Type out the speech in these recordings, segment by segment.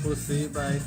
pussy bite.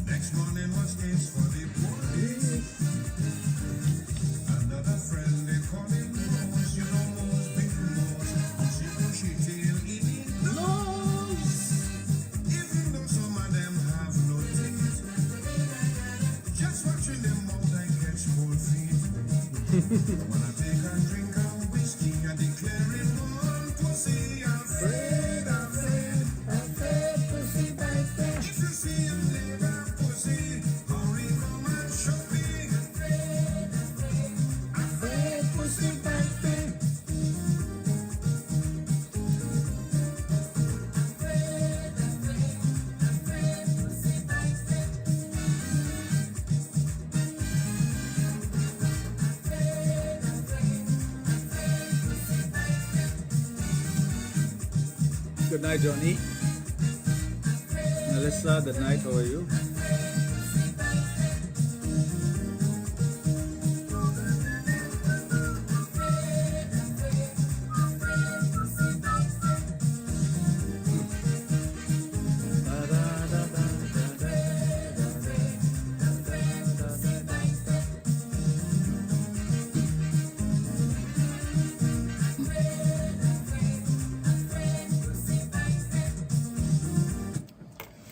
Next morning was case for the police. Another friend they call him Rose. You know Rose, big Rose. Bushy tail in it nose. Even though some of them have no teeth, just watching them out I catch cold feet. When I take a drink of whiskey, I declare it one pussy afraid, afraid, afraid pussy bite them. If you see him live a pussy, hurry come and show me. Afraid, afraid, afraid pussy bite them. Afraid, afraid, afraid pussy bite them. Afraid, afraid, afraid pussy bite them. Good night, Johnny. Melissa, good night. How are you?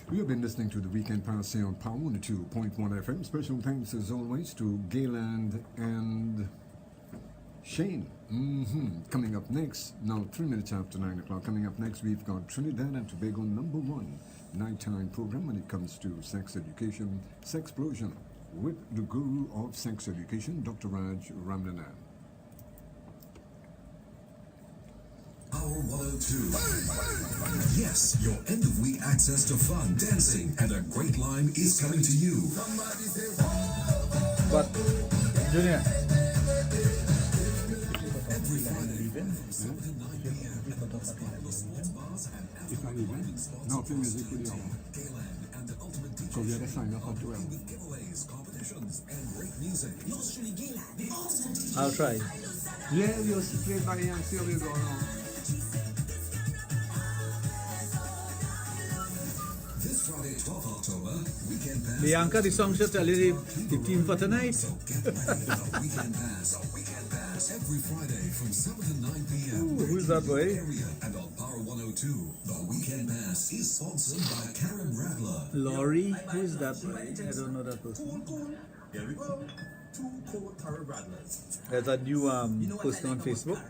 You have been listening to the Weekend Pass here on Power 102.1 FM. Special thanks as always to Gayland and Shane. Coming up next, now 3 minutes after 9 o'clock, coming up next we've got Trinidad and Tobago #1 nighttime program when it comes to sex education, Sexplosion, with the guru of sex education, Dr. Raj Ramnanan. Power 102. Yes, your end of week access to fun, dancing, and a great line is coming to you. But, Junior, Every Friday from 7 to 9 p.m. at the most popular sports bars and If I after-party even, spots now across play music the with you. UK, Gayland, and the ultimate DJ So we had to sign up show for 12. with giveaways, competitions, and great music. I'll try. Yeah, you're straight by and see how we go now. This Friday, 12th October, Weekend Pass. Bianca, the song should tell you the theme for tonight. So get ready for the Weekend Pass. Every Friday from 7 to 9 p.m. Ooh, who's that boy? Area and on Power 102. The Weekend Pass is sponsored by Karen Radler. Laurie, who is that boy? I don't know that person. Here we go. 2 cold Karen Radlers. There's a new post on Facebook.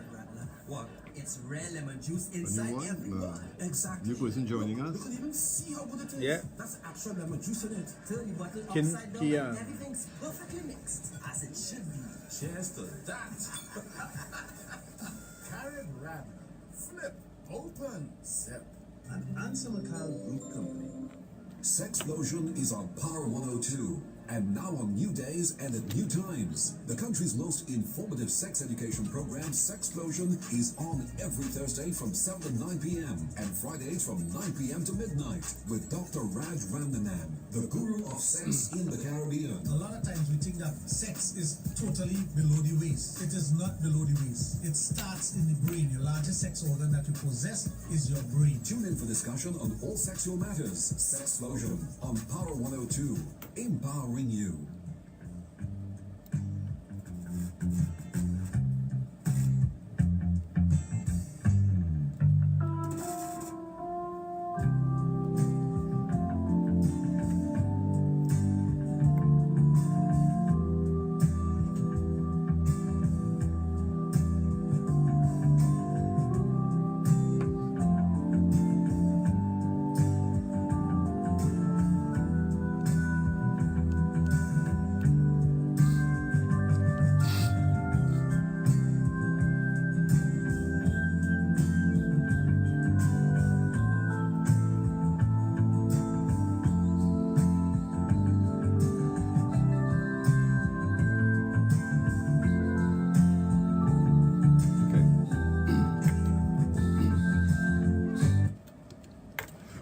What? It's rare lemon juice A inside new every one? bottle. Exactly. New person joining You us. can even see how good it is. Yeah. That's actual lemon juice in it. Turn the bottle Can upside down he, and everything's perfectly mixed, as it should be. Cheers to that. Karen Radler. Flip. Open. Sip. An Ansel McCall Group Company. Sexplosion is on Power 102 and now on new days and at new times. The country's most informative sex education program, Sexplosion, is on every Thursday from 7 to 9 p.m. and Fridays from 9 p.m. to midnight with Dr. Raj Ramnanan, the guru of sex in the Caribbean. A lot of times we think that sex is totally below the waist. It is not below the waist. It starts in the brain. Your largest sex organ that you possess is your brain. Tune in for discussion on all sexual matters. Sexplosion on Power 102, empowering you.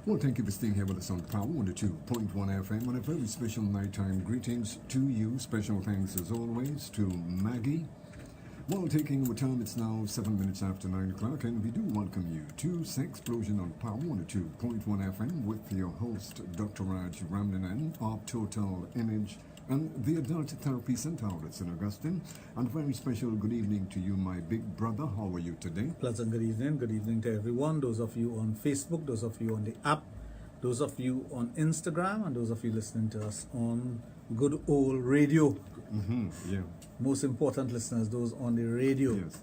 Well, thank you for staying here with us on Power 102.1 FM on a very special nighttime greetings to you. Special thanks as always to Maggie. Well, taking our time, it's now 7 minutes after 9 o'clock, and we do welcome you to Sexplosion on Power 102.1 FM with your host, Dr. Raj Ramnanan of Total Image and the Adult Therapy Center out at St. Augustine. And very special good evening to you, my big brother. How are you today? Pleasant good evening. Good evening to everyone. Those of you on Facebook, those of you on the app, those of you on Instagram, and those of you listening to us on good old radio. Yeah. Most important listeners, those on the radio. Yes.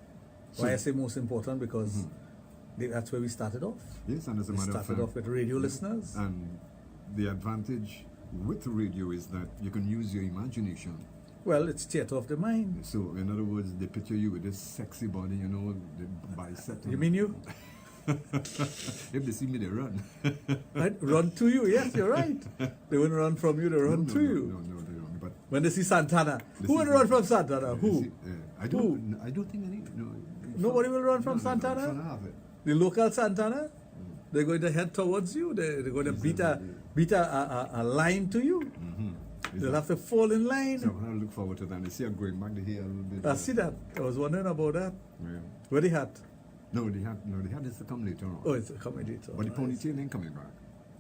Why I say most important? Because that's where we started off. Yes, and as a We matter of started fact, off with radio listeners. and the advantage with radio is that you can use your imagination. Well, it's theater of the mind. So, in other words, they picture you with this sexy body, you know, the bicep. You mean you? If they see me, they run. Right? Run to you. Yes, you're right. They wouldn't run from you, they run to you. No, they don't. But When they see Santana, they who see would run that- from Santana? they Who? see- I don't think any. No, Nobody will run from no, Santana? No, have it. The local Santana? They're going to head towards you. They're going to beat a line to you. They'll have to fall in line. So I look forward to that. I see I'm going back to here a little bit. I see that. I was wondering about that. Yeah. Where the hat? No, they had this to come later on. Oh, it's a comedy. So But the nice. ponytail ain't coming back.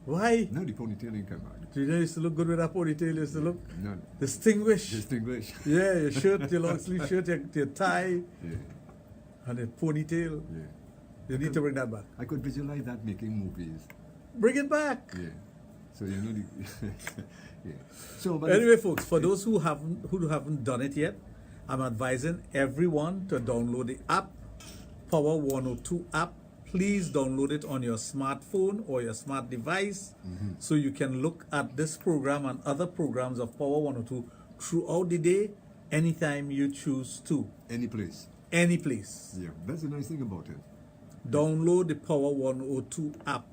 Why? No, the ponytail ain't coming back. Do you know you used to look good with that ponytail? You used to look No, distinguished. distinguished. Yeah, your shirt, your long sleeve shirt, your tie, Yeah, and a ponytail. yeah. You need to bring that back. I could visualize that making movies. Bring it back. Yeah. So you know the yeah. So but Anyway, folks, for those who haven't done it yet, I'm advising everyone to download the app, Power 102 app. Please download it on your smartphone or your smart device so you can look at this program and other programs of Power 102 throughout the day, anytime you choose to, any place. any place. Yeah. That's the nice thing about it. Download the Power 102 app.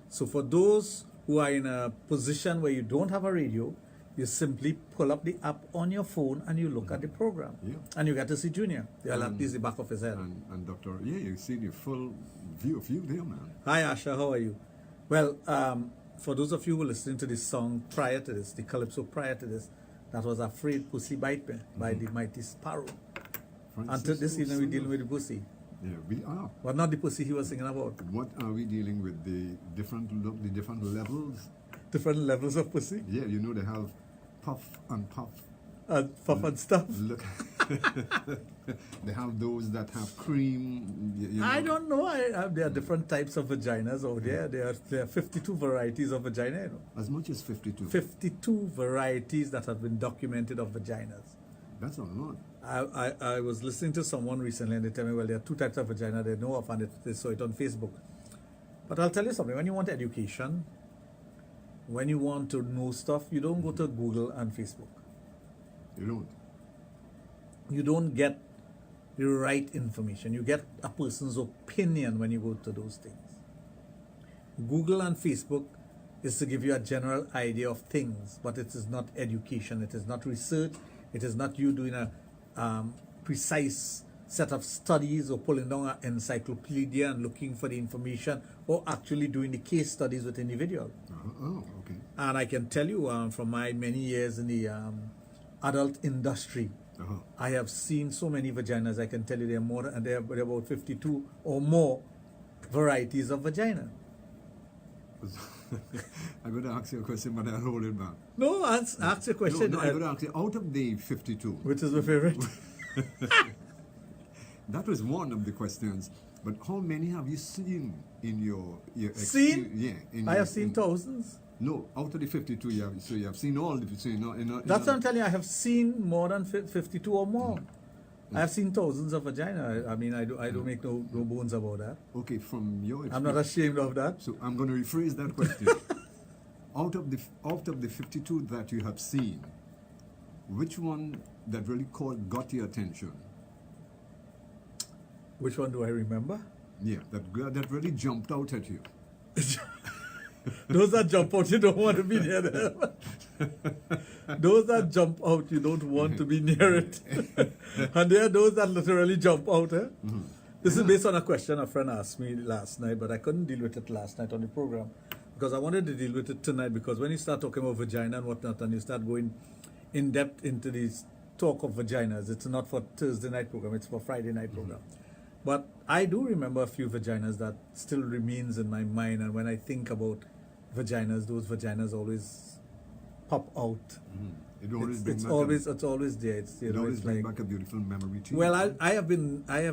So for those who are in a position where you don't have a radio, you simply pull up the app on your phone and you look at the program. Yeah. And you get to see Junior. They'll have this the back of his head. And Doctor, yeah, you see the full view of you there, man. Hi Asha, how are you? Well, for those of you who are listening to this song prior to this, the calypso prior to this, that was Afraid Pussy Bite Me by the Mighty Sparrow. Until this evening we're dealing with the pussy. Yeah, we are. But not the pussy he was singing about. What are we dealing with? The different levels? Different levels of pussy. Yeah, you know they have puff and puff. And puff and stuff. Look, they have those that have cream. You know. I don't know. There are different types of vaginas out there. There are 52 varieties of vagina. You know. As much as 52. 52 varieties that have been documented of vaginas. That's a lot. I was listening to someone recently and they tell me, well, there are two types of vagina they know of and they saw it on Facebook. But I'll tell you something. When you want education, when you want to know stuff, you don't go to Google and Facebook. You don't. You don't get the right information. You get a person's opinion when you go to those things. Google and Facebook is to give you a general idea of things, but it is not education. It is not research. It is not you doing a precise set of studies or pulling down an encyclopedia and looking for the information or actually doing the case studies with individuals. Oh, okay. And I can tell you from my many years in the adult industry, I have seen so many vaginas. I can tell you there are more, and there are about 52 or more varieties of vagina. I'm going to ask you a question, but I'll hold it back. No, ask your question. No, I'm going to ask you, out of the 52, Which is my favorite? that was one of the questions, but how many have you seen in your Seen? Yeah. I have seen thousands. No, out of the 52, you have seen all the, so That's what I'm telling you. I have seen more than 52 or more. I have seen thousands of vagina. I mean, I don't make no bones about that. Okay, from your experience. I'm not ashamed of that. So I'm going to rephrase that question. out of the 52 that you have seen, which one that really got your attention? Which one do I remember? Yeah, that really jumped out at you. Those that jump out, you don't want to be near them. Those that jump out, you don't want to be near it. And there are those that literally jump out. This is based on a question a friend asked me last night, but I couldn't deal with it last night on the program. because I wanted to deal with it tonight, because when you start talking about vagina and whatnot, and you start going in depth into this talk of vaginas, it's not for Thursday night program, it's for Friday night program. But I do remember a few vaginas that still remains in my mind, and when I think about vaginas, those vaginas always pop out. It always brings It's back always there. It's, you it know, always it's brings like, back a beautiful memory to you. well, I have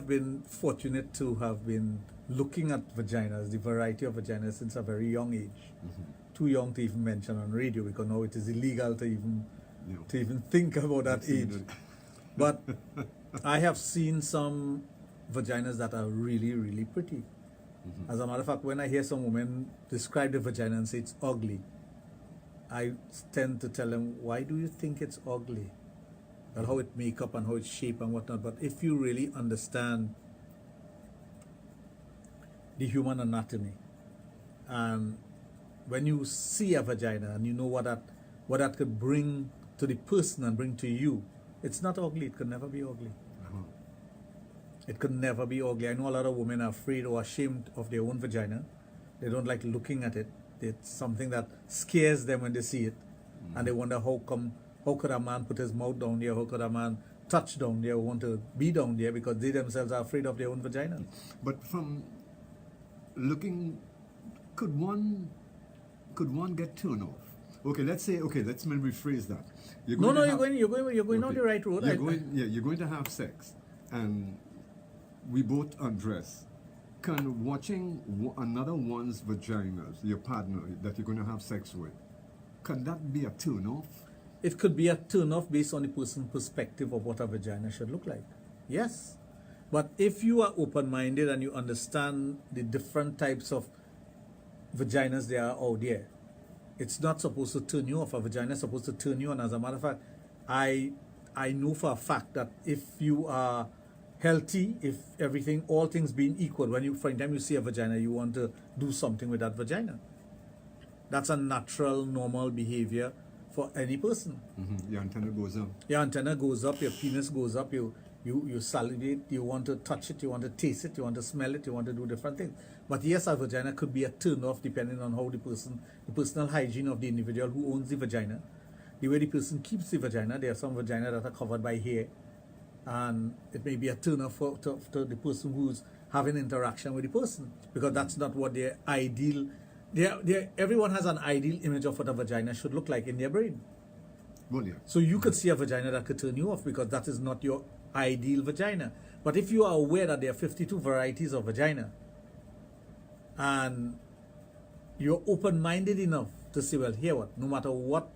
been fortunate to have been looking at vaginas, the variety of vaginas, since a very young age. Too young to even mention on radio, because now it is illegal to even You know, to even think about that I've seen age. it. But I have seen some vaginas that are really, really pretty. As a matter of fact, when I hear some women describe the vagina and say it's ugly, I tend to tell them, why do you think it's ugly? Well, how it make up and how it's shaped and whatnot. But if you really understand the human anatomy, and when you see a vagina and you know what that could bring to the person and bring to you, it's not ugly. It could never be ugly. It could never be ugly. I know a lot of women are afraid or ashamed of their own vagina. They don't like looking at it. It's something that scares them when they see it. And they wonder, how could a man put his mouth down there? How could a man touch down there or want to be down there? Because they themselves are afraid of their own vagina. But from looking, could one get turned off? Okay, let's me rephrase that. You're going on the right road. You're going to have sex, and we both undress. Can watching another one's vaginas, your partner that you're going to have sex with, can that be a turn off? It could be a turn off based on the person's perspective of what a vagina should look like. Yes. But if you are open-minded and you understand the different types of vaginas there are out there, it's not supposed to turn you off. A vagina is supposed to turn you on. As a matter of fact, I know for a fact that if you are healthy, if all things being equal, for any time you see a vagina, you want to do something with that vagina. That's a natural, normal behavior for any person. Your antenna goes up. Your antenna goes up, your penis goes up, you salivate, you want to touch it, you want to taste it, you want to smell it, you want to do different things. But yes, a vagina could be a turn off depending on how the personal hygiene of the individual who owns the vagina, the way the person keeps the vagina. There are some vagina that are covered by hair, and it may be a turn off to the person who's having interaction with the person, because that's not what their ideal. Everyone has an ideal image of what a vagina should look like in their brain. Well, yeah. So you could see a vagina that could turn you off because that is not your ideal vagina. But if you are aware that there are 52 varieties of vagina, and you're open-minded enough to say, well, here what, no matter what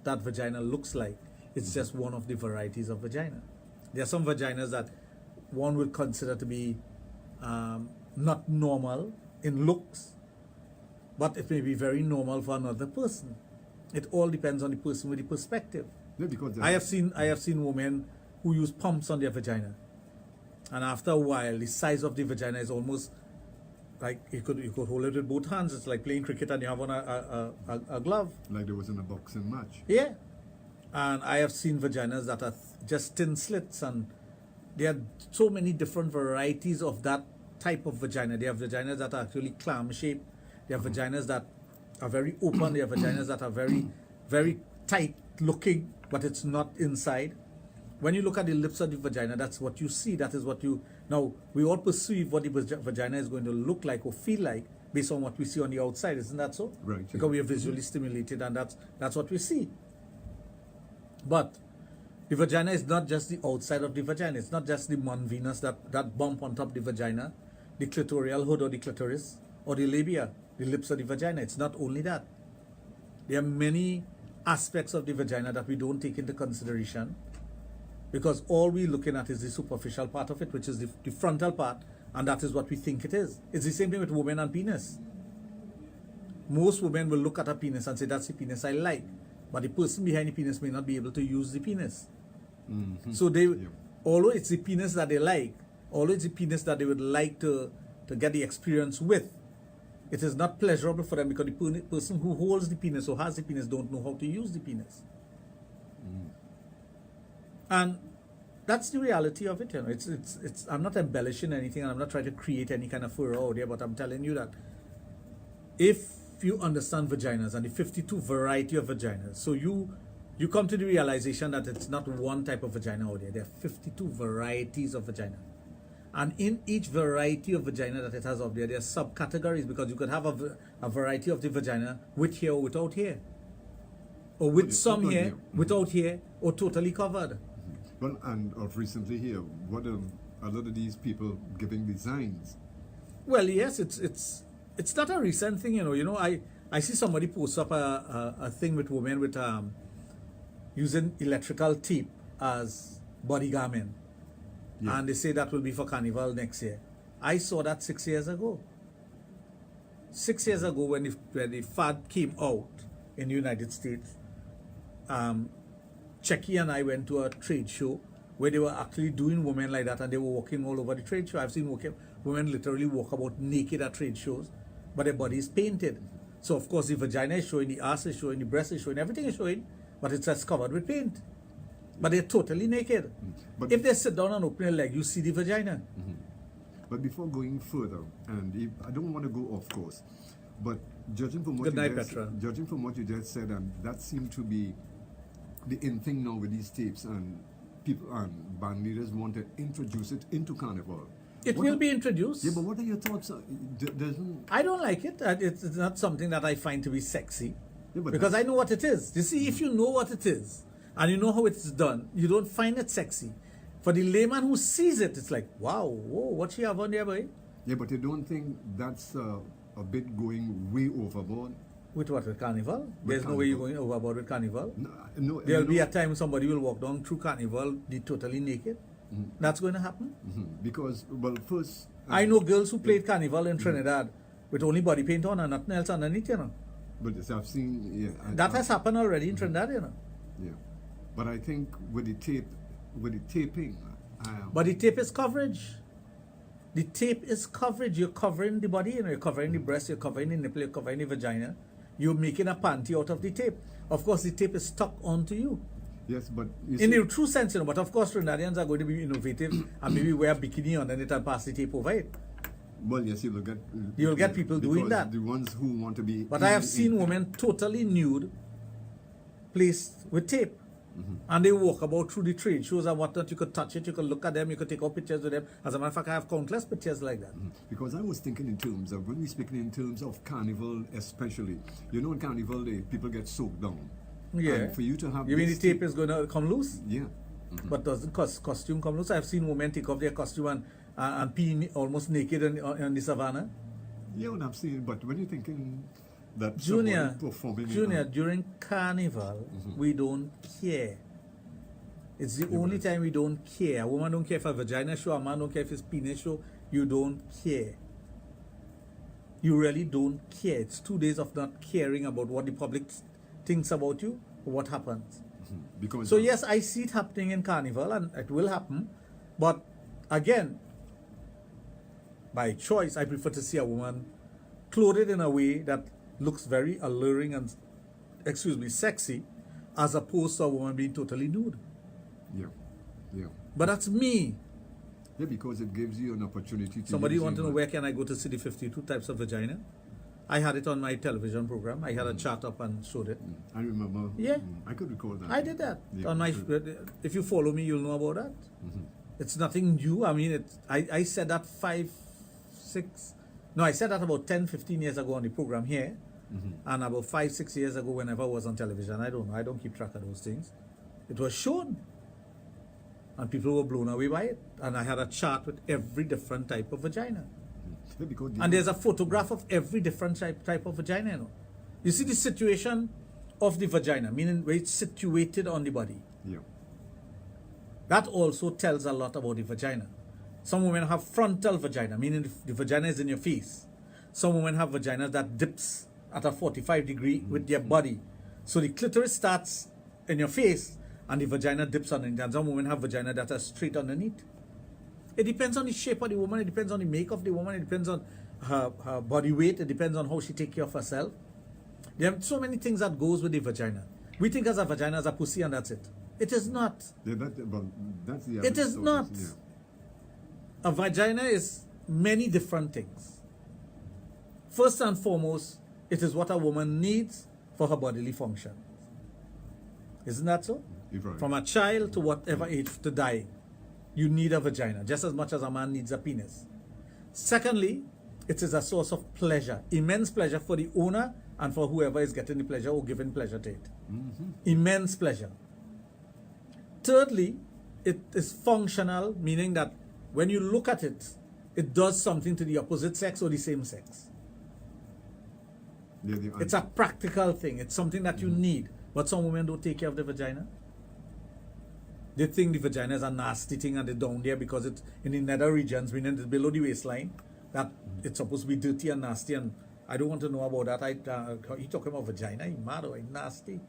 that vagina looks like, it's just one of the varieties of vagina. There are some vaginas that one would consider to be not normal in looks, but it may be very normal for another person. It all depends on the person with the perspective. Yeah, because I have seen women who use pumps on their vagina, and after a while, the size of the vagina is almost like you could hold it with both hands. It's like playing cricket and you have on a glove. like there was in a boxing match. Yeah, and I have seen vaginas that are just thin slits, and there are so many different varieties of that type of vagina. They have vaginas that are actually clam shaped. They have vaginas that are very open. They have vaginas that are very, very tight looking, but it's not inside. When you look at the lips of the vagina, that's what you see. That is what you... Now, we all perceive what the vagina is going to look like or feel like based on what we see on the outside. Isn't that so? Right. Because we are visually stimulated, and that's what we see. But the vagina is not just the outside of the vagina. It's not just the manvinus, that bump on top of the vagina, the clitoral hood or the clitoris, or the labia, the lips of the vagina. It's not only that. There are many aspects of the vagina that we don't take into consideration, because all we're looking at is the superficial part of it, which is the frontal part, and that is what we think it is. It's the same thing with women and penis. Most women will look at a penis and say, that's the penis I like. But the person behind the penis may not be able to use the penis. So although it's the penis that they like, although it's the penis that they would like to get the experience with, it is not pleasurable for them because the person who holds the penis or has the penis don't know how to use the penis. And that's the reality of it. You know, it's. I'm not embellishing anything, and I'm not trying to create any kind of furor out there, but I'm telling you that if you understand vaginas and the 52 variety of vaginas, so you come to the realization that it's not one type of vagina out there. There are 52 varieties of vagina. And in each variety of vagina that it has out there, there are subcategories, because you could have a variety of the vagina with hair or without hair. Or with some hair, without hair, or totally covered. Well, and of recently here, what a lot of these people giving designs. Well, yes, it's not a recent thing, you know. I see somebody post up a thing with women with using electrical tape as body garment. Yeah. And they say that will be for Carnival next year. I saw that 6 years ago. 6 years ago when the fad came out in the United States, Checky and I went to a trade show where they were actually doing women like that, and they were walking all over the trade show. I've seen women literally walk about naked at trade shows, but their body is painted. So of course the vagina is showing, the ass is showing, the breast is showing, everything is showing, but it's just covered with paint. But they're totally naked. But if they sit down and open their leg, you see the vagina. But before going further, and I don't want to go off course, but judging from what Good night, Petra. judging from what you just said, and that seemed to be the in thing now with these tapes, and people and band leaders want to introduce it into Carnival. It will be introduced. Yeah, but what are your thoughts? I don't like it. It's not something that I find to be sexy, Yeah, but because I know what it is. You see, if you know what it is and you know how it's done, you don't find it sexy. For the layman who sees it, it's like, wow, whoa, what she have on there, boy? Yeah, but you don't think that's a bit going way overboard? With what? With Carnival? There's no way you're going overboard with Carnival. No, There'll be a time somebody will walk down through Carnival, be totally naked. That's going to happen. because, well, first, I know girls who played Carnival in Trinidad with only body paint on and nothing else underneath, you know. but yes, I've seen, yeah, That has happened already in Trinidad, you know. yeah. But I think with the taping, But the tape is coverage. The tape is coverage. You're covering the body, you know, you're covering the breast, you're covering the nipple, you're covering the vagina. You're making a panty out of the tape. Of course, the tape is stuck onto you. yes, but you In see, the true sense, you know, but of course Trinidadians are going to be innovative and maybe wear a bikini underneath and pass the tape over it. well, yes, you'll get people doing because that. The ones who want to be, But I have seen women totally nude placed with tape. And they walk about through the trade shows and whatnot. You could touch it, you could look at them, you could take out pictures with them. As a matter of fact, I have countless pictures like that. Because I was thinking in terms of, when we're speaking in terms of Carnival especially, you know, in Carnival, people get soaked down. Yeah. And for you to have You mean the this tape is going to come loose? Yeah. But doesn't costume come loose? I've seen women take off their costume and pee almost naked on the savannah. Yeah, what I'm saying, but when you're thinking that Junior, somebody performing in Junior, a- during Carnival, we don't care. It's the only time we don't care. A woman don't care if a vagina show, a man don't care if his penis show. You don't care. You really don't care. It's 2 days of not caring about what the public thinks about you or what happens. because So yes, I see it happening in Carnival and it will happen. But again, by choice, I prefer to see a woman clothed in a way that looks very alluring and, sexy, as opposed to a woman being totally nude. yeah, But that's me. yeah, because it gives you an opportunity to. Somebody use want to know your- where can I go to see the 52 types of vagina? I had it on my television program. I had a chart up and showed it. I remember. Yeah. I could recall that. I did that Yeah, on my. good. If you follow me, you'll know about that. It's nothing new. I mean, I said that I said that about 10, 15 years ago on the program here, and about 5, 6 years ago, whenever I was on television. I don't know. I don't keep track of those things. It was shown, and people were blown away by it. And I had a chart with every different type of vagina. Yeah, because And there's a photograph of every different type of vagina. You know? You see the situation of the vagina, meaning where it's situated on the body. yeah, That also tells a lot about the vagina. Some women have frontal vagina, meaning the vagina is in your face. Some women have vaginas that dips at a 45 degree with their body. So the clitoris starts in your face and the vagina dips underneath. And some women have vagina that are straight underneath. It depends on the shape of the woman. It depends on the make of the woman. It depends on her body weight. It depends on how she takes care of herself. There are so many things that goes with the vagina. We think as a vagina as a pussy and that's it. It is not. yeah, that's the. It is other not. sources, yeah. A vagina is many different things. First and foremost, it is what a woman needs for her bodily function. Isn't that so? You're right. From a child to whatever age to die, you need a vagina just as much as a man needs a penis. Secondly, it is a source of pleasure, immense pleasure for the owner and for whoever is getting the pleasure or giving pleasure to it. Immense pleasure. Thirdly, it is functional, meaning that when you look at it, it does something to the opposite sex or the same sex. It's a practical thing. It's something that you need. But some women don't take care of the vagina. They think the vagina is a nasty thing and they're down there because it's in the nether regions, meaning it's below the waistline, that it's supposed to be dirty and nasty, and I don't want to know about that. He talking about vagina, he mad or he nasty.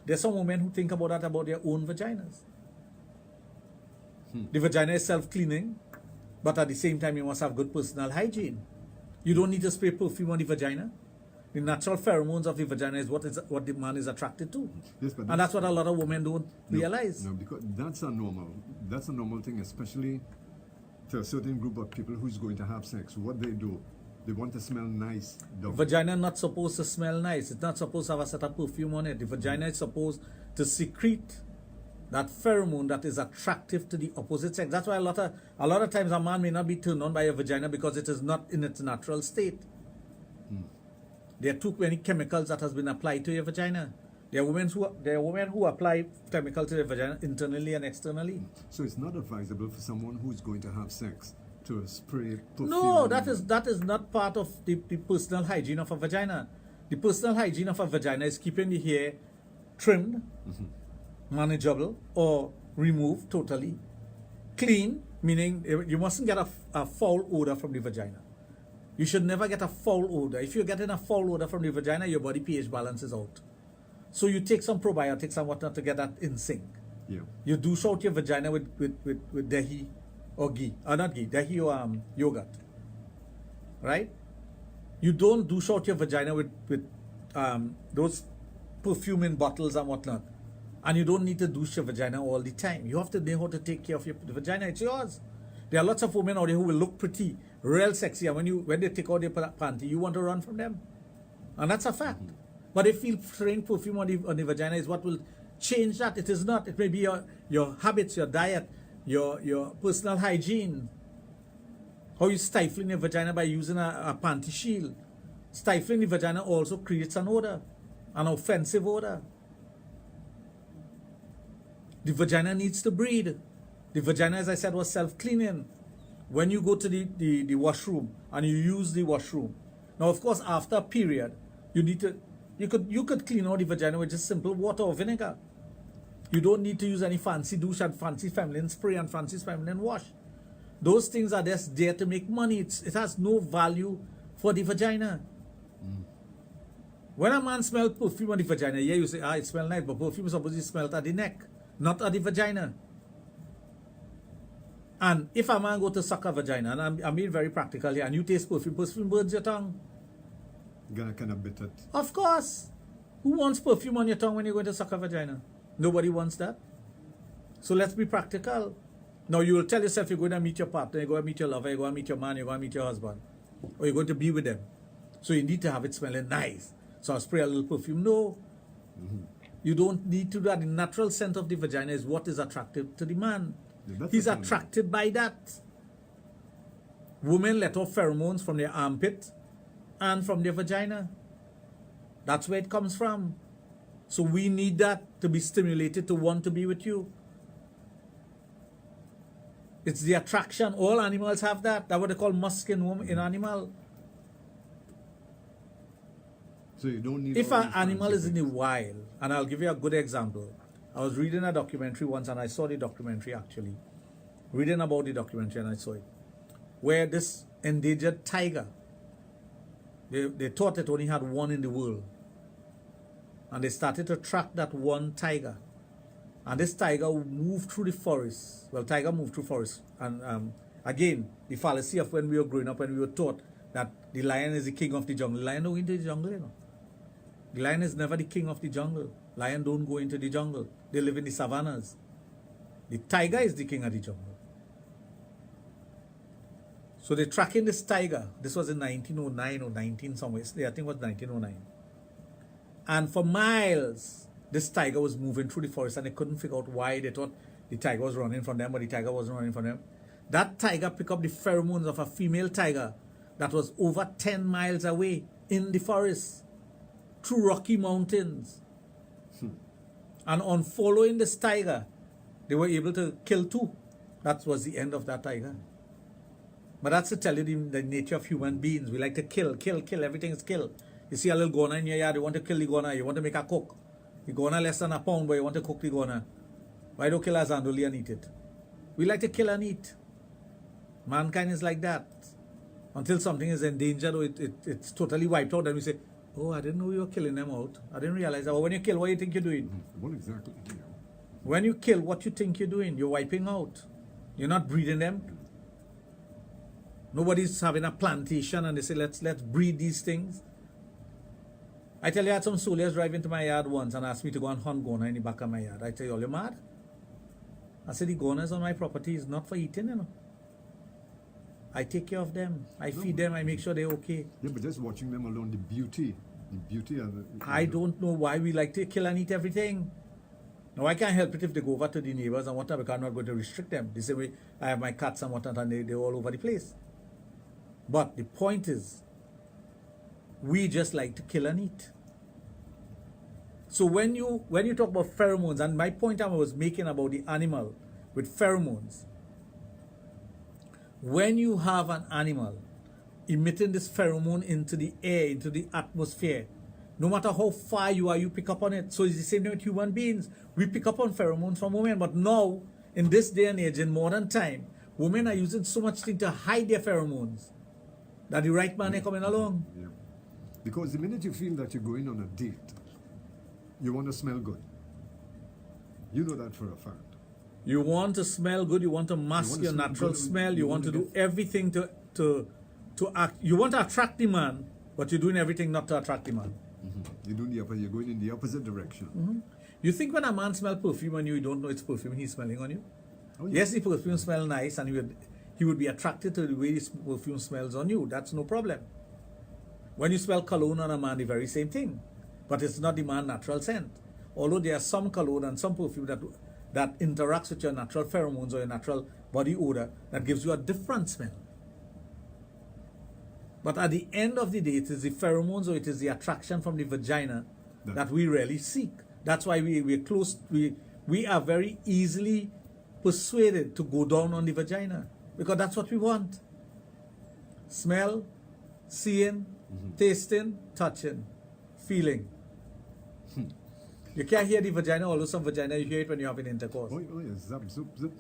There's some women who think about that about their own vaginas. The vagina is self-cleaning, but at the same time you must have good personal hygiene. You don't need to spray perfume on the vagina. The natural pheromones of the vagina is what the man is attracted to. Yes, but and that's what a lot of women don't realize. No, because that's a normal thing, especially to a certain group of people who's going to have sex. What they do, they want to smell nice. Vagina is not supposed to smell nice. It's not supposed to have a set of perfume on it. The vagina is supposed to secrete that pheromone that is attractive to the opposite sex. That's why a lot of times a man may not be turned on by a vagina because it is not in its natural state. There are too many chemicals that has been applied to your vagina. There are women who apply chemicals to their vagina internally and externally. So it's not advisable for someone who's going to have sex to spray perfume. No, that is not part of the personal hygiene of a vagina. The personal hygiene of a vagina is keeping the hair trimmed, manageable, or removed totally. Clean, meaning you mustn't get a foul odor from the vagina. You should never get a foul odor. If you're getting a foul odor from the vagina, your body pH balance is out. So you take some probiotics and whatnot to get that in sync. Yeah. You douche out your vagina with dahi or ghee. Not ghee, dahi or yogurt. Right? You don't douche out your vagina with those perfume in bottles and whatnot. And you don't need to douche your vagina all the time. You have to know how to take care of your vagina. It's yours. There are lots of women out there who will look pretty, real sexy, and when they take out their panty, you want to run from them. And that's a fact. But they feel spraying perfume on the vagina is what will change that. It is not. It may be your habits, your diet, your personal hygiene. How you stifling your vagina by using a panty shield. Stifling the vagina also creates an odor, an offensive odor. The vagina needs to breathe. The vagina, as I said, was self-cleaning. When you go to the washroom and you use the washroom. Now, of course, after a period, you could clean out the vagina with just simple water or vinegar. You don't need to use any fancy douche and fancy feminine spray and fancy feminine wash. Those things are just there to make money. It has no value for the vagina. When a man smells perfume on the vagina, yeah, you say, it smells nice, but perfume is supposed to smell at the neck, not at the vagina. And if a man go to suck a vagina, and I'm being very practical here, and you taste perfume burns your tongue. Gonna kind of bit it. Of course. Who wants perfume on your tongue when you're going to suck a vagina? Nobody wants that. So let's be practical. Now you will tell yourself you're going to meet your partner, you're going to meet your lover, you're going to meet your man, you're going to meet your husband. Or you're going to be with them. So you need to have it smelling nice. So I'll spray a little perfume. No. You don't need to do that. The natural scent of the vagina is what is attractive to the man. Yeah, He's attracted by that. Women let off pheromones from their armpit and from their vagina. That's where it comes from. So we need that to be stimulated to want to be with you. It's the attraction. All animals have that. That's what they call musk in animal. So you don't need. If an animal is in the wild, and I'll give you a good example. I was reading a documentary once, and I saw the documentary actually. Reading about the documentary, and I saw it. Where this endangered tiger, they thought it only had one in the world. And they started to track that one tiger. And this tiger moved through the forest. Well, tiger moved through forest. And again, the fallacy of when we were growing up, when we were taught that the lion is the king of the jungle. The lion don't go into the jungle, you know. The lion is never the king of the jungle. Lion don't go into the jungle. They live in the savannas. The tiger is the king of the jungle. So they're tracking this tiger. This was in 1909 or 19 somewhere. I think it was 1909. And for miles, this tiger was moving through the forest and they couldn't figure out why. They thought the tiger was running from them, but the tiger wasn't running from them. That tiger picked up the pheromones of a female tiger that was over 10 miles away in the forest through Rocky Mountains. And on following this tiger, they were able to kill 2. That was the end of that tiger. But that's to tell you the nature of human beings. We like to kill. Everything is kill. You see a little goner in your yard, you want to kill the goner, you want to make a cook. The goner less than a pound, but you want to cook the goner. Why don't kill a zandoli and eat it? We like to kill and eat. Mankind is like that. Until something is endangered or it's totally wiped out, then we say, oh, I didn't know you were killing them out. I didn't realize that. But when you kill, what do you think you're doing? What exactly? Yeah. When you kill, what you think you're doing? You're wiping out. You're not breeding them. Nobody's having a plantation and they say, let's breed these things. I tell you, I had some soldiers drive into my yard once and asked me to go and hunt goner in the back of my yard. I tell you, all you're mad? I said, the goners on my property is not for eating, you know. I take care of them. I feed them. I make sure they're okay. Yeah, but just watching them alone, the beauty of the... I don't know why we like to kill and eat everything. Now, I can't help it if they go over to the neighbors and whatever, because I'm not going to restrict them. The same way I have my cats and whatnot, and they're all over the place. But the point is, we just like to kill and eat. So when you talk about pheromones, and my point I was making about the animal with pheromones, when you have an animal emitting this pheromone into the air, into the atmosphere, no matter how far you are, you pick up on it. So it's the same thing with human beings. We pick up on pheromones from women, but now, in this day and age, in modern time, women are using so much thing to hide their pheromones that the right man ain't coming along. Yeah. Because the minute you feel that you're going on a date, you want to smell good. You know that for a fact. You want to smell good, you want to mask your natural smell, you want to do everything to act. You want to attract the man, but you're doing everything not to attract the man. You're going in the opposite direction. You think when a man smells perfume and you don't know it's perfume, he's smelling on you? Oh, yeah. Yes, the perfume smells nice and he would be attracted to the way the perfume smells on you. That's no problem. When you smell cologne on a man, the very same thing. But it's not the man's natural scent. Although there are some cologne and some perfume that interacts with your natural pheromones or your natural body odor that gives you a different smell. But at the end of the day, it is the pheromones or it is the attraction from the vagina that we really seek. That's why we're close. We are very easily persuaded to go down on the vagina because that's what we want. Smell, seeing, tasting, touching, feeling. You can't hear the vagina, although some vagina you hear it when you're having intercourse. Oh yes, zap, zup, zip.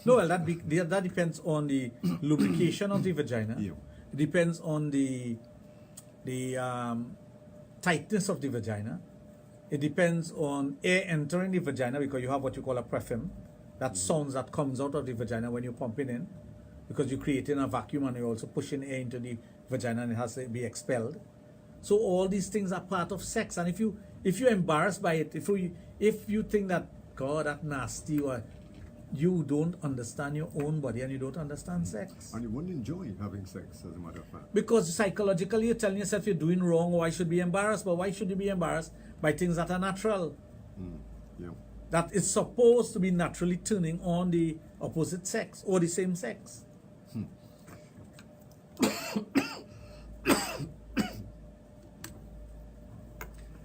No, well, that depends on the lubrication of the vagina. Yeah. It depends on the tightness of the vagina. It depends on air entering the vagina because you have what you call a prephim. That sounds that comes out of the vagina when you're pumping in because you're creating a vacuum and you're also pushing air into the vagina and it has to be expelled. So all these things are part of sex. And if you're embarrassed by it, if you think that, God, that's nasty, or you don't understand your own body and you don't understand sex. And you won't enjoy having sex, as a matter of fact. Because psychologically you're telling yourself you're doing wrong or I should be embarrassed. But why should you be embarrassed by things that are natural? Yeah. That is supposed to be naturally turning on the opposite sex or the same sex.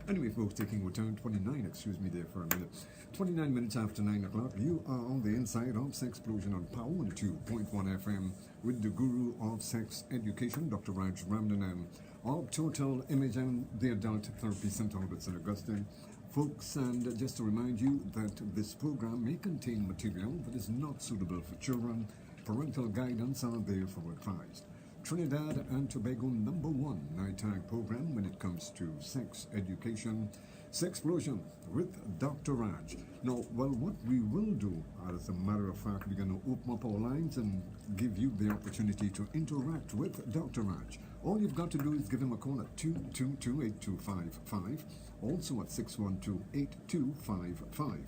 Anyway, folks, taking return 29, excuse me there for a minute. 29 minutes after 9 o'clock, you are on the inside of Sexplosion on Power 102.1 FM with the guru of sex education, Dr. Raj Ramnanan of Total Image and the Adult Therapy Center at St. Augustine. Folks, and just to remind you that this program may contain material that is not suitable for children. Parental guidance are therefore advised. Trinidad and Tobago #1 nighttime program when it comes to sex education, Sexplosion with Dr. Raj. Now, well, what we will do, as a matter of fact, we're going to open up our lines and give you the opportunity to interact with Dr. Raj. All you've got to do is give him a call at 222-8255, also at 612-8255.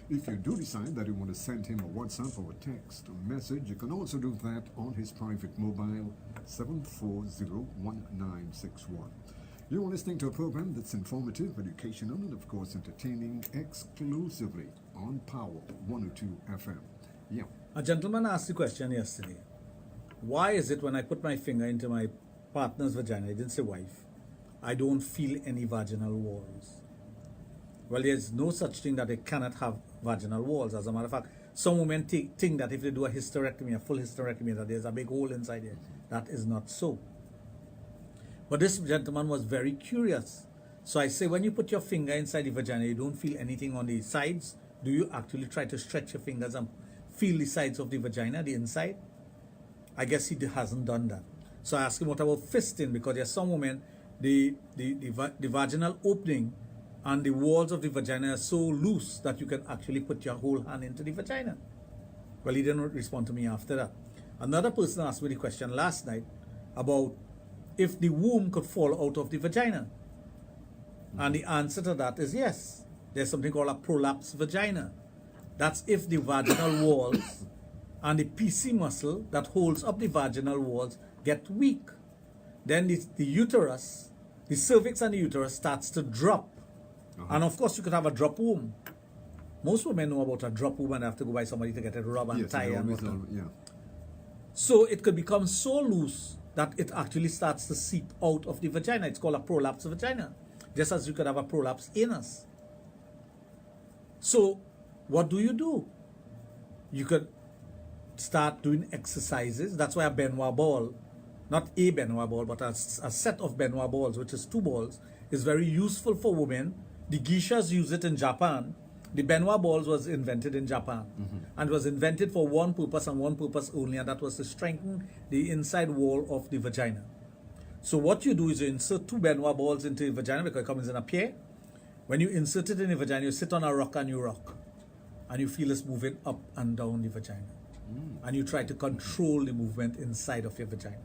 If you do decide that you want to send him a WhatsApp or a text or message, you can also do that on his private mobile 7401961. You are listening to a program that's informative, educational, and of course entertaining exclusively on Power 102 FM. Yeah. A gentleman asked the question yesterday, why is it when I put my finger into my partner's vagina, I didn't say wife, I don't feel any vaginal walls? Well, there's no such thing that they cannot have vaginal walls. As a matter of fact, some women think that if they do a hysterectomy, a full hysterectomy, that there's a big hole inside there. That is not so. But this gentleman was very curious. So I say, when you put your finger inside the vagina, you don't feel anything on the sides. Do you actually try to stretch your fingers and feel the sides of the vagina, the inside? I guess he hasn't done that. So I asked him, what about fisting? Because there are some women, the vaginal opening and the walls of the vagina are so loose that you can actually put your whole hand into the vagina. Well, he didn't respond to me after that. Another person asked me the question last night about if the womb could fall out of the vagina. And the answer to that is yes. There's something called a prolapsed vagina. That's if the vaginal walls and the PC muscle that holds up the vaginal walls get weak. Then the uterus, the cervix and the uterus starts to drop. And of course you could have a drop womb. Most women know about a drop womb and have to go by somebody to get it rubbed and Yes, tie and whatnot. yeah. So it could become so loose that it actually starts to seep out of the vagina. It's called a prolapsed vagina. Just as you could have a prolapsed anus. So what do? You could start doing exercises. That's why a Benoit ball, not a Benoit ball, but a set of Benoit balls, which is 2 balls, is very useful for women. The geishas use it in Japan. The Benoit balls was invented in Japan. And was invented for one purpose and one purpose only, and that was to strengthen the inside wall of the vagina. So what you do is you insert 2 Benoit balls into the vagina because it comes in a pair. When you insert it in the vagina, you sit on a rock and you rock. And you feel it's moving up and down the vagina. And you try to control the movement inside of your vagina.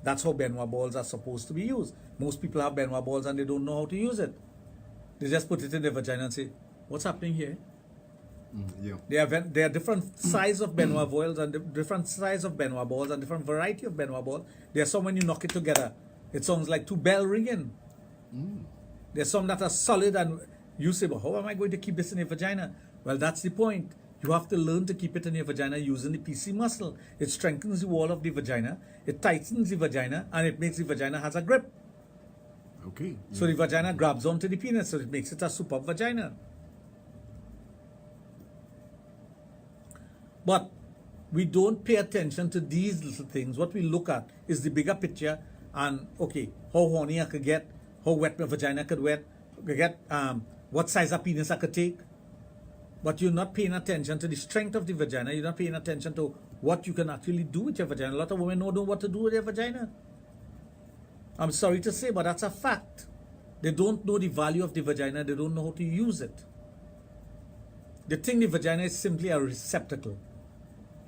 That's how Benoit balls are supposed to be used. Most people have Benoit balls and they don't know how to use it. They just put it in their vagina and say, what's happening here? Yeah. There are different size of Benoit balls and different size of Benoit balls and different variety of Benoit balls. There are some when you knock it together, it sounds like 2 bells ringing. There are some that are solid and you say, well, how am I going to keep this in your vagina? Well, that's the point. You have to learn to keep it in your vagina using the PC muscle. It strengthens the wall of the vagina, it tightens the vagina, and it makes the vagina has a grip. Okay. So the vagina grabs onto the penis, so it makes it a superb vagina. But we don't pay attention to these little things. What we look at is the bigger picture and, okay, how horny I could get, how wet my vagina could get, what size of penis I could take. But you're not paying attention to the strength of the vagina. You're not paying attention to what you can actually do with your vagina. A lot of women don't know what to do with their vagina. I'm sorry to say, but that's a fact. They don't know the value of the vagina. They don't know how to use it. They think the vagina is simply a receptacle.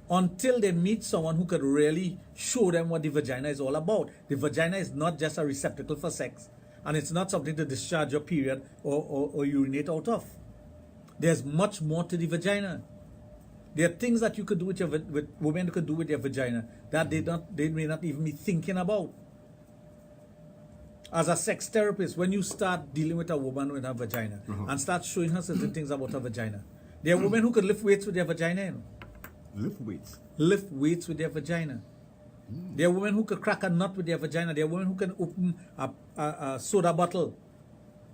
Until they meet someone who could really show them what the vagina is all about. The vagina is not just a receptacle for sex. And it's not something to discharge your period or urinate out of. There's much more to the vagina. There are things that you could do with women could do with their vagina that they may not even be thinking about. As a sex therapist, when you start dealing with a woman with her vagina and start showing her certain things about her vagina, there are women who could lift weights with their vagina. You know? Lift weights. Lift weights with their vagina. There are women who could crack a nut with their vagina. There are women who can open a soda bottle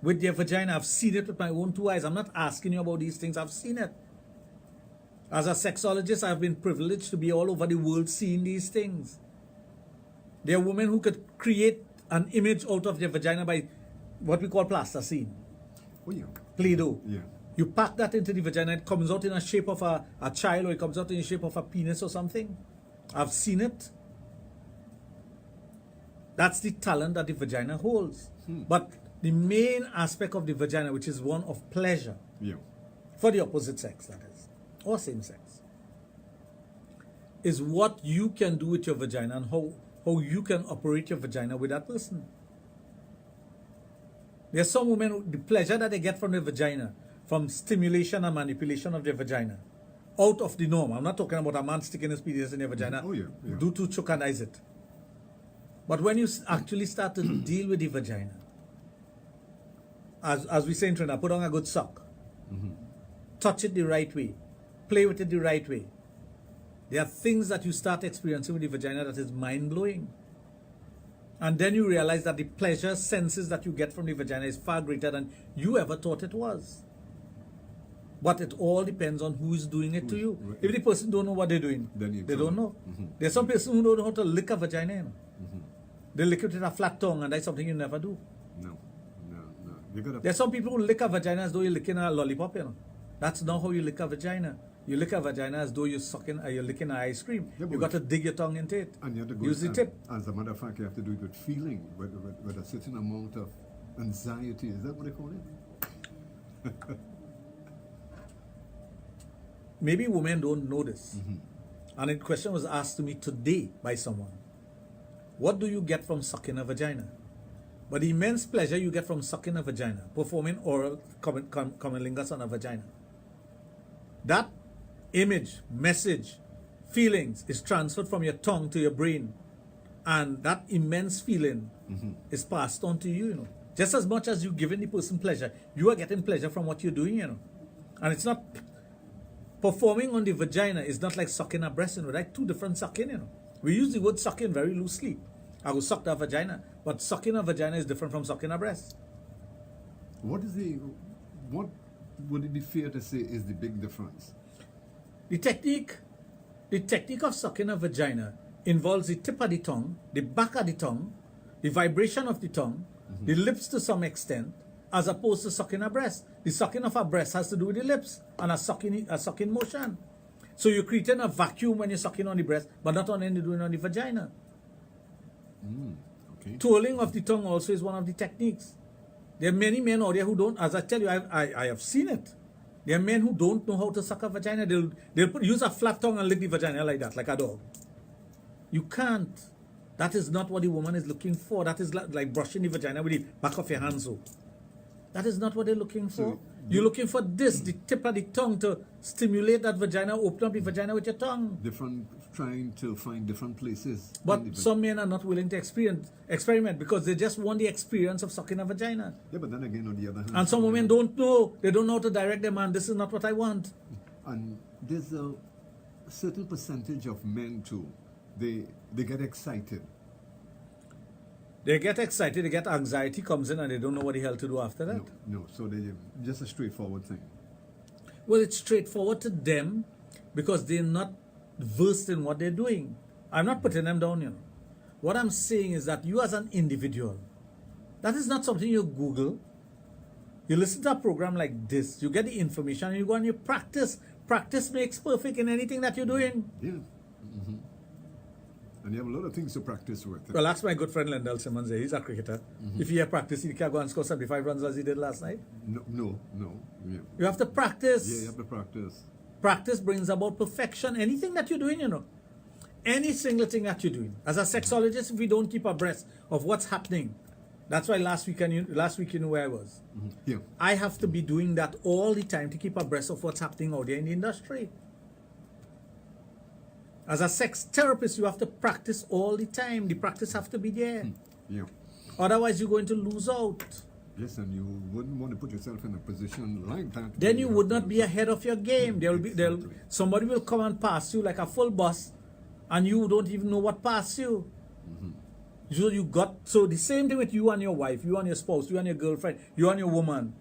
with their vagina. I've seen it with my own 2 eyes. I'm not asking you about these things. I've seen it. As a sexologist, I've been privileged to be all over the world seeing these things. There are women who could create an image out of their vagina by what we call plasticine. Oh, yeah. Play-Doh. Yeah. You pack that into the vagina, it comes out in a shape of a child, or it comes out in the shape of a penis or something. I've seen it. That's the talent that the vagina holds. But the main aspect of the vagina, which is one of pleasure, Yeah. for the opposite sex, that is, or same sex, is what you can do with your vagina and how you can operate your vagina with that person. There are some women, the pleasure that they get from their vagina, from stimulation and manipulation of their vagina. Out of the norm. I'm not talking about a man sticking his penis in their vagina. Oh, yeah, yeah. Do to chocanize it. But when you actually start to deal with the vagina, as we say in Trinidad, put on a good sock. Touch it the right way. Play with it the right way. There are things that you start experiencing with the vagina that is mind-blowing. And then you realize that the pleasure senses that you get from the vagina is far greater than you ever thought it was. But it all depends on who is doing it to you. Right. If the person don't know what they're doing, Then they don't know. There's some person who don't know how to lick a vagina. You know? They lick it with a flat tongue, and that's something you never do. No. You gotta. There's some people who lick a vagina as though you're licking a lollipop. You know, that's not how you lick a vagina. You lick a vagina as though you're licking an ice cream. Yeah, You got to dig your tongue into it. And you have to go, Use the tip. As a matter of fact, you have to do it with feeling, with a certain amount of anxiety. Is that what they call it? Maybe women don't know this. And a question was asked to me today by someone. What do you get from sucking a vagina? But the immense pleasure you get from sucking a vagina, performing oral cunnilingus on a vagina. That image, message, feelings is transferred from your tongue to your brain. And that immense feeling is passed on to you, you know. Just as much as you're giving the person pleasure, you are getting pleasure from what you're doing, you know. And it's not... Performing on the vagina is not like sucking a breast, you know. Like two different sucking, you know. We use the word sucking very loosely. I will suck the vagina. But sucking a vagina is different from sucking a breast. What would it be fair to say is the big difference? The technique of sucking a vagina involves the tip of the tongue, the back of the tongue, the vibration of the tongue, the lips to some extent, as opposed to sucking a breast. The sucking of a breast has to do with the lips and a sucking motion. So you're creating a vacuum when you're sucking on the breast, but not on any doing on the vagina. Okay. Twirling of the tongue also is one of the techniques. There are many men out there who don't, as I tell you, I have seen it. There are men who don't know how to suck a vagina. They'll use a flat tongue and lick the vagina like that, like a dog. You can't. That is not what the woman is looking for. That is like brushing the vagina with the back of your hand. So that is not what they're looking for. You're looking for this, the tip of the tongue, to stimulate that vagina, open up the vagina with your tongue. Trying to find different places. But some men are not willing to experiment because they just want the experience of sucking a vagina. Yeah, but then again, on the other hand... And some women don't know. They don't know how to direct their man. This is not what I want. And there's a certain percentage of men too. They get excited. They get excited, they get anxiety comes in, and they don't know what the hell to do after that. No. So they just a straightforward thing. Well, it's straightforward to them because they're not versed in what they're doing. I'm not putting them down, you know. What I'm saying is that you as an individual, that is not something you Google. You listen to a program like this, you get the information, and you go and you practice. Practice makes perfect in anything that you're doing. Yeah. And you have a lot of things to practice with. Well, that's my good friend Lendell Simmons there. He's a cricketer. If he had practice, he can go and score 75 runs as he did last night. No. Yeah. You have to practice. Yeah, you have to practice. Practice brings about perfection. Anything that you're doing, you know. Any single thing that you're doing. As a sexologist, if we don't keep abreast of what's happening, that's why last week you know where I was. Yeah. I have to be doing that all the time to keep abreast of what's happening out there in the industry. As a sex therapist, you have to practice all the time. The practice have to be there. Yeah. Otherwise, you're going to lose out. Yes, and you wouldn't want to put yourself in a position like that. Then you would not be ahead of your game. Somebody will come and pass you like a full bus, and you don't even know what passed you. So the same thing with you and your wife, you and your spouse, you and your girlfriend, you and your woman.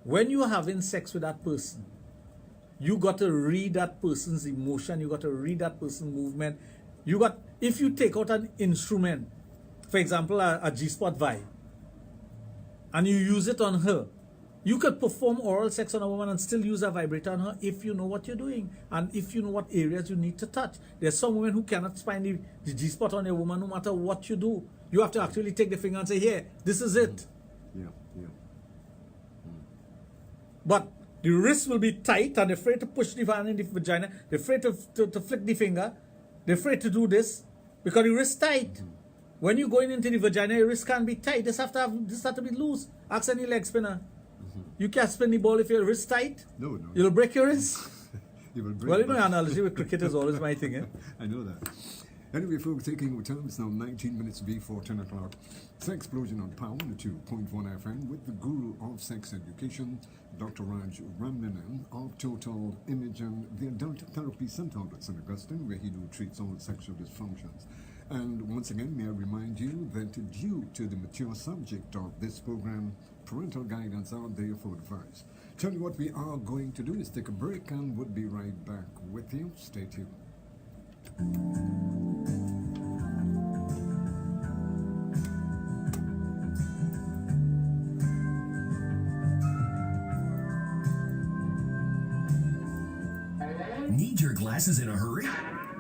When you're having sex with that person, you got to read that person's emotion. You got to read that person's movement. If you take out an instrument, for example, a G-spot vibe, and you use it on her, you could perform oral sex on a woman and still use a vibrator on her if you know what you're doing and if you know what areas you need to touch. There's some women who cannot find the G-spot on a woman no matter what you do. You have to actually take the finger and say, here, this is it. Yeah. But the wrist will be tight and they're afraid to push the hand in the vagina. They're afraid to flick the finger. They're afraid to do this because the wrist tight. When you're going into the vagina, your wrist can't be tight. This have to be loose. Ask any leg spinner. You can't spin the ball if your wrist tight. No. You'll break your wrist. You will break Well, you know, my- your analogy with cricket is always my thing, eh? I know that. Anyway, folks, taking our time, it's now 19 minutes before 10 o'clock. Sexplosion on Power 2.1 FM with the guru of sex education, Dr. Raj of Total Image and the Adult Therapy Center at St. Augustine, where he treats all sexual dysfunctions. And once again, may I remind you that due to the mature subject of this program, parental guidance out there for advice. Tell you what we are going to do is take a break and we'll be right back with you. Stay tuned. Need your glasses in a hurry?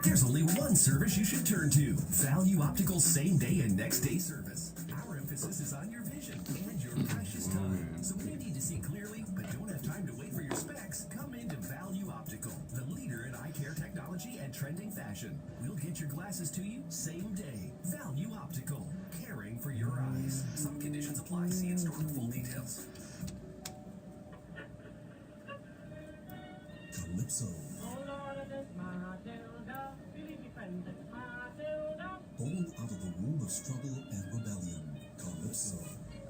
There's only one service you should turn to. Value Optical's same day and next day service. Our emphasis is on your vision and your precious time. So when you need to see clearly but don't have time to wait for your specs, come into Value Optical, the leader in eye care technology and trending fashion. We'll get your glasses to you same day. Value Optical, caring for your eyes. Some conditions apply. See in store for full details. Calypso. Born out of the womb of struggle and rebellion, Calypso,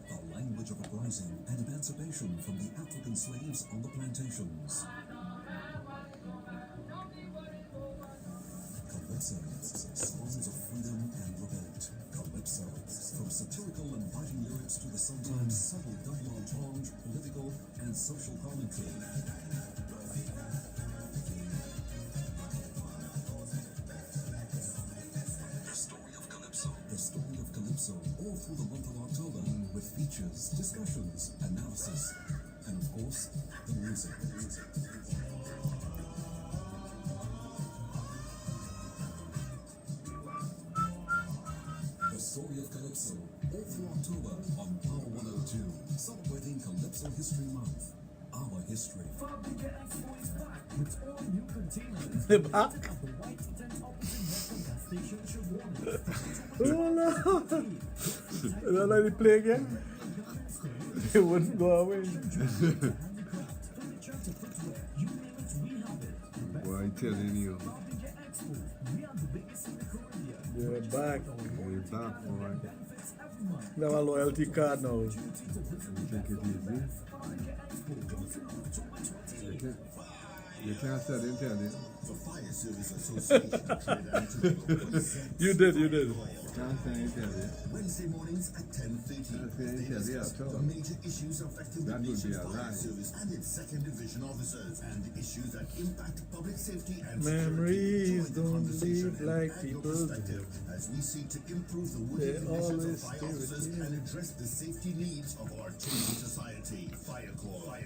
the language of uprising and emancipation from the African slaves on the plantations. Calypso, songs of freedom and revolt. Calypso, from satirical and biting lyrics to the sometimes subtle double entendre, political and social commentary. The story of Calypso, all through the month of October, with features, discussions, analysis, and of course, the music. The story of Calypso, all through October on Power 102, celebrating Calypso History Month. Our history. With all new containers. The back. Oh no! Is that like they play again? It wouldn't go away. Boy, I telling you. They're back. We're back, boy. They have a loyalty card now. You take it easy. You can't start in telling. The Fire Service Association. You did. Can't start in telling. Wednesday mornings at 10:30. They discuss the major issues affecting the That would be nation's a fire lie. service and its second division officers, and issues that impact public safety and Memories security. Join the don't conversation leave and like add your people perspective as we seek to improve the They working conditions always of fire stay with officers you. and address the safety needs of our changing society. Fire Corps.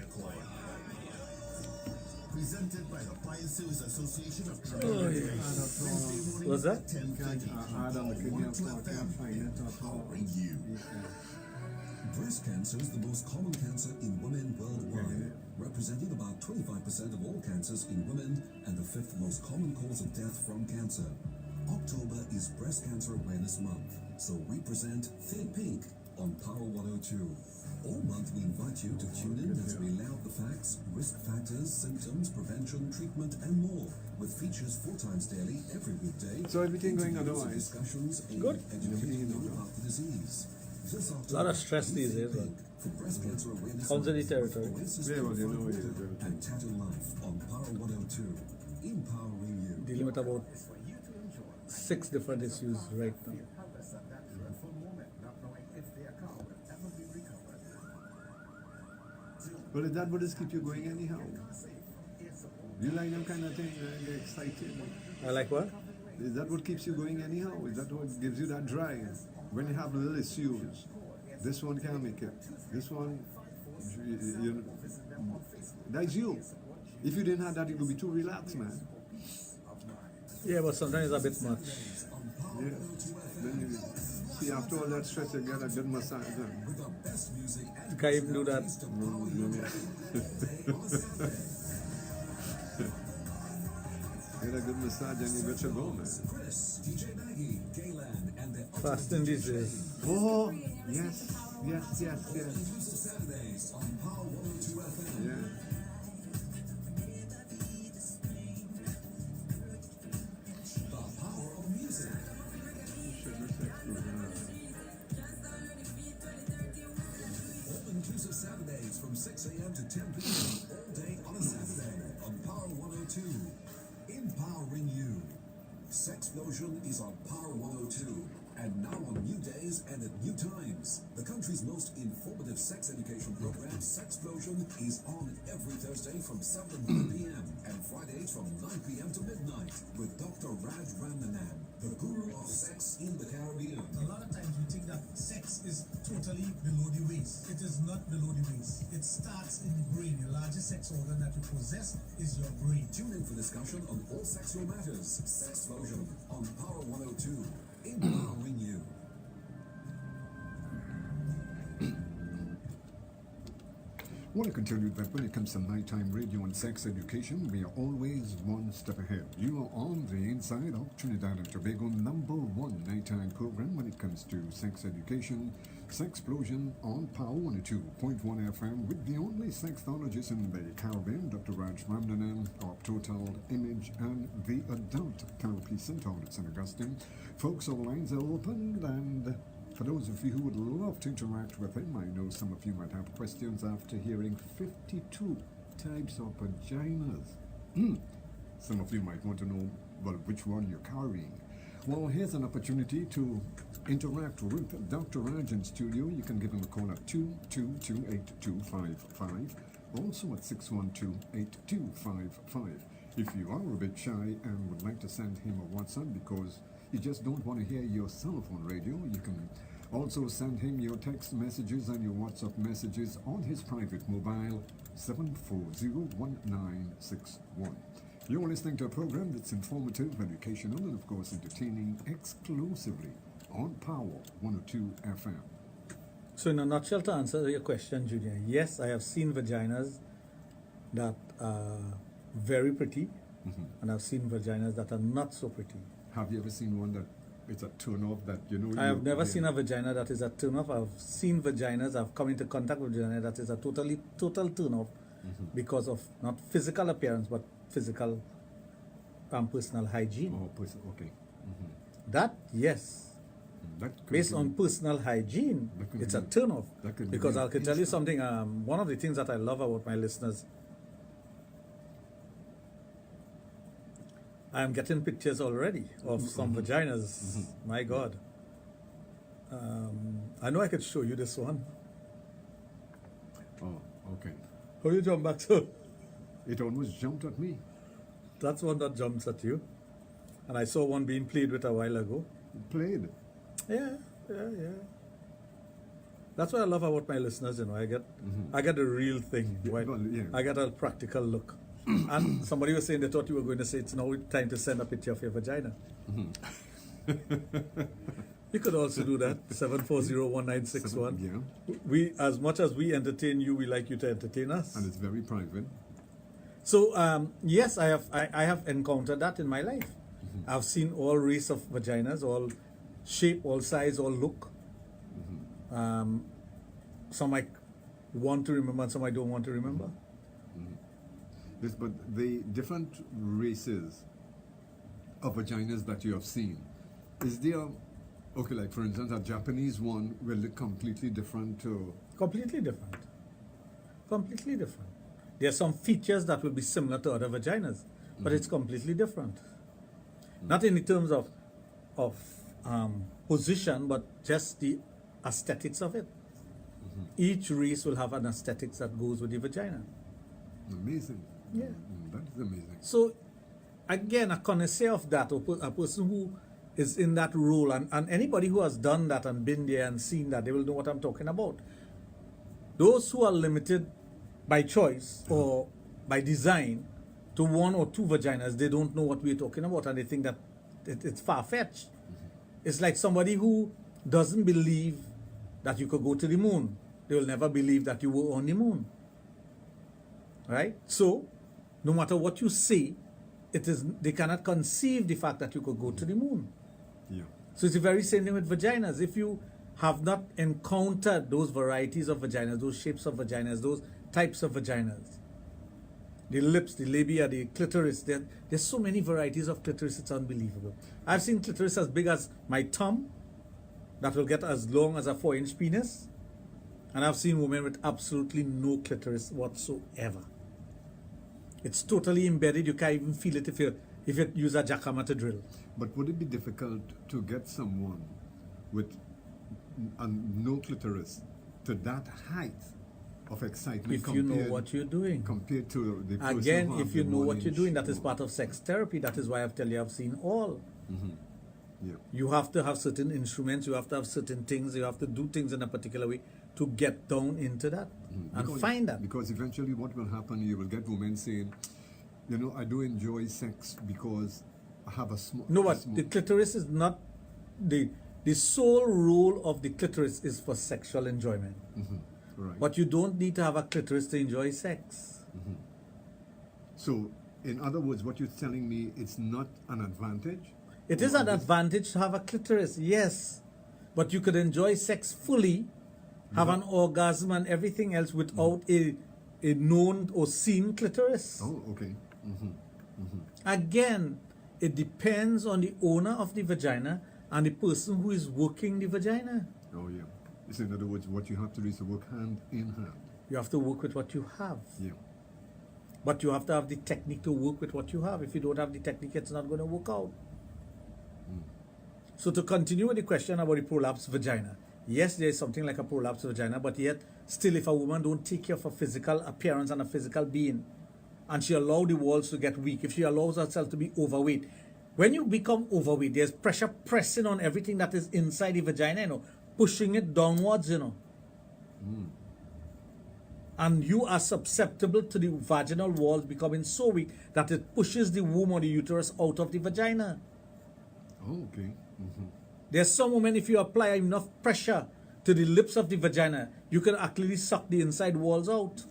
Presented by the Fire Service Association of Trinidad. What's that? 10:30. Add on the kidney of thought, can't find it at all. Empowering you. Breast cancer is the most common cancer in women worldwide, representing about 25% of all cancers in women and the 5th most common cause of death from cancer. October is Breast Cancer Awareness Month, so we present Think Pink on Power 102. All month we invite you to tune in as we lay out the facts, risk factors, symptoms, prevention, treatment, and more, with features 4 times daily every weekday. So everything going interviews and otherwise? discussions aimed Good. at educating you about the disease. This Lot of stress these days, Think Pink for Breast Cancer Awareness Comes in the Month, territory. Oasis Yeah, well, you know Purified it is Water and Tattoo Life on Power 102, empowering you. Dealing with about 6 different issues right now. Well, is that what is keep you going anyhow? You like them kind of thing, they're excited. I like what? Is that what keeps you going anyhow? Is that what gives you that drive? When you have little issues, this one can't make it. This one, that's you. If you didn't have that, it would be too relaxed, man. Yeah, but sometimes it's a bit much. Yeah. Then you see, after all that stress, you get a good massage. Huh? You can't even do that. Get a good massage and you got your go, man. Fasting these days. Oh, yes. Saturdays on Power 102 6 a.m. to 10 p.m. all day on a Saturday on Power 102. Empowering you. Sexplosion is on Power 102 and now on new days and at new times. The country's most informative sex education program, Sexplosion, is on every Thursday from 7 to 9 p.m. and Fridays from 9 p.m. to midnight with Dr. Raj, the guru of sex in the Caribbean. A lot of times we think that sex is totally below the waist. It is not below the waist. It starts in the brain. The largest sex organ that you possess is your brain. Tune in for discussion on all sexual matters. Sexplosion on Power 102. Empowering you. I want to tell you that when it comes to nighttime radio and sex education, we are always one step ahead. You are on the inside of Trinidad and Tobago #1 nighttime program when it comes to sex education. Sexplosion on Power 102.1 FM with the only sexologist in the Caribbean, Dr. Raj of Total Image and the Adult Therapy Center at St. Augustine. Folks, our lines are open, and for those of you who would love to interact with him, I know some of you might have questions after hearing 52 types of vaginas. Some of you might want to know, well, which one you're carrying. Well, here's an opportunity to interact with Dr. Raj in studio. You can give him a call at 222-8255, also at 612-8255. If you are a bit shy and would like to send him a WhatsApp because you just don't want to hear yourself on radio, you can also send him your text messages and your WhatsApp messages on his private mobile 7401961. You're listening to a program that's informative, educational, and of course entertaining exclusively on Power 102 FM. So in a nutshell, to answer your question, Junior, yes, I have seen vaginas that are very pretty, and I've seen vaginas that are not so pretty. Have you ever seen one that it's a turn-off that, you know? I have never seen a vagina that is a turn-off. I've seen vaginas, I've come into contact with vagina that is a total turn-off because of not physical appearance, but physical personal hygiene. Oh, okay. That, yes. Based on personal hygiene, it's a turn-off. Because I can tell you something, one of the things that I love about my listeners, I'm getting pictures already of some vaginas. My God. I know I could show you this one. Oh, okay. How do you jump back to? It almost jumped at me. That's one that jumps at you. And I saw one being played with a while ago. Played? Yeah. That's what I love about my listeners, you know. I get the real thing. Right? Well, yeah. I get a practical look. And somebody was saying they thought you were going to say it's now time to send a picture of your vagina. You could also do that. 7401961. Yeah. We, as much as we entertain you, we like you to entertain us. And it's very private. So yes, I have encountered that in my life. I've seen all race of vaginas, all shape, all size, all look. Some I want to remember, and some I don't want to remember. But the different races of vaginas that you have seen, is there, okay, like for instance, a Japanese one will look completely different to... Completely different. Completely different. There are some features that will be similar to other vaginas, but it's completely different. Not in the terms of position, but just the aesthetics of it. Each race will have an aesthetics that goes with the vagina. Amazing. Yeah. That is amazing. So, again, a connoisseur of that, or a person who is in that role, and anybody who has done that and been there and seen that, they will know what I'm talking about. Those who are limited by choice or by design to one or two vaginas, they don't know what we're talking about, and they think that it's far-fetched. It's like somebody who doesn't believe that you could go to the moon. They will never believe that you were on the moon. Right? So, no matter what you say, they cannot conceive the fact that you could go to the moon. Yeah. So it's the very same thing with vaginas. If you have not encountered those varieties of vaginas, those shapes of vaginas, those types of vaginas, the lips, the labia, the clitoris, there's so many varieties of clitoris, it's unbelievable. I've seen clitoris as big as my thumb, that will get as long as a 4-inch penis. And I've seen women with absolutely no clitoris whatsoever. It's totally embedded. You can't even feel it if you use a jackhammer to drill. But would it be difficult to get someone with no clitoris to that height of excitement If you know what you're doing. compared to the person Again, who if has you the know 1 what you're inch doing, that is more? part of sex therapy. That is why I've tell you I've seen all. Yeah. You have to have certain instruments, you have to have certain things, you have to do things in a particular way to get down into that and find that. Because eventually what will happen, you will get women saying, you know, I do enjoy sex because I have a small... No, but the clitoris is not... The sole role of the clitoris is for sexual enjoyment. Right. But you don't need to have a clitoris to enjoy sex. So, in other words, what you're telling me, it's not an advantage? It is an advantage to have a clitoris, yes. But you could enjoy sex fully, have an orgasm and everything else without a known or seen clitoris. Oh, okay. Again, it depends on the owner of the vagina and the person who is working the vagina. Oh, yeah. So in other words, what you have to do is to work hand in hand. You have to work with what you have. Yeah. But you have to have the technique to work with what you have. If you don't have the technique, it's not going to work out. So to continue with the question about the prolapsed vagina. Yes, there is something like a prolapsed vagina, but yet still if a woman don't take care of her physical appearance and a physical being, and she allows the walls to get weak, if she allows herself to be overweight, when you become overweight, there's pressure pressing on everything that is inside the vagina, you know, pushing it downwards, you know. And you are susceptible to the vaginal walls becoming so weak that it pushes the womb or the uterus out of the vagina. Oh, okay. There's some women, if you apply enough pressure to the lips of the vagina, you can actually suck the inside walls out.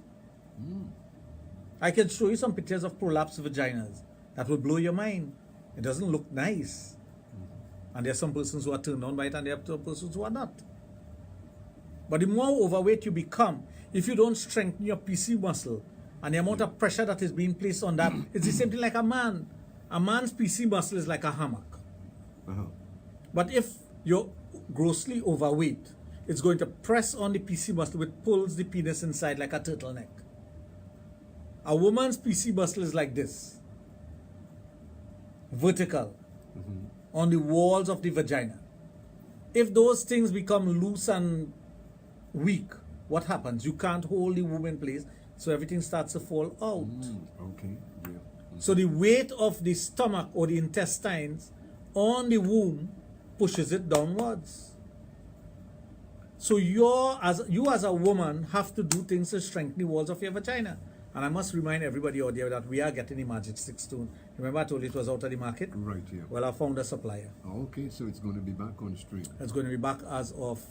I can show you some pictures of prolapsed vaginas that will blow your mind. It doesn't look nice. And there are some persons who are turned on by it and there are some persons who are not. But the more overweight you become, if you don't strengthen your PC muscle and the amount of pressure that is being placed on that, it's the same thing like a man. A man's PC muscle is like a hammock. But if you're grossly overweight, it's going to press on the PC muscle, which pulls the penis inside like a turtleneck. A woman's PC muscle is like this, vertical, on the walls of the vagina. If those things become loose and weak, what happens? You can't hold the womb in place, so everything starts to fall out. Okay, yeah. So the weight of the stomach or the intestines on the womb pushes it downwards. So you as a woman have to do things to strengthen the walls of your vagina. And I must remind everybody out there that we are getting the magic stick stone. Remember I told you it was out of the market? Right, yeah. Well, I found a supplier. Okay, so it's going to be back on stream. It's going to be back as of,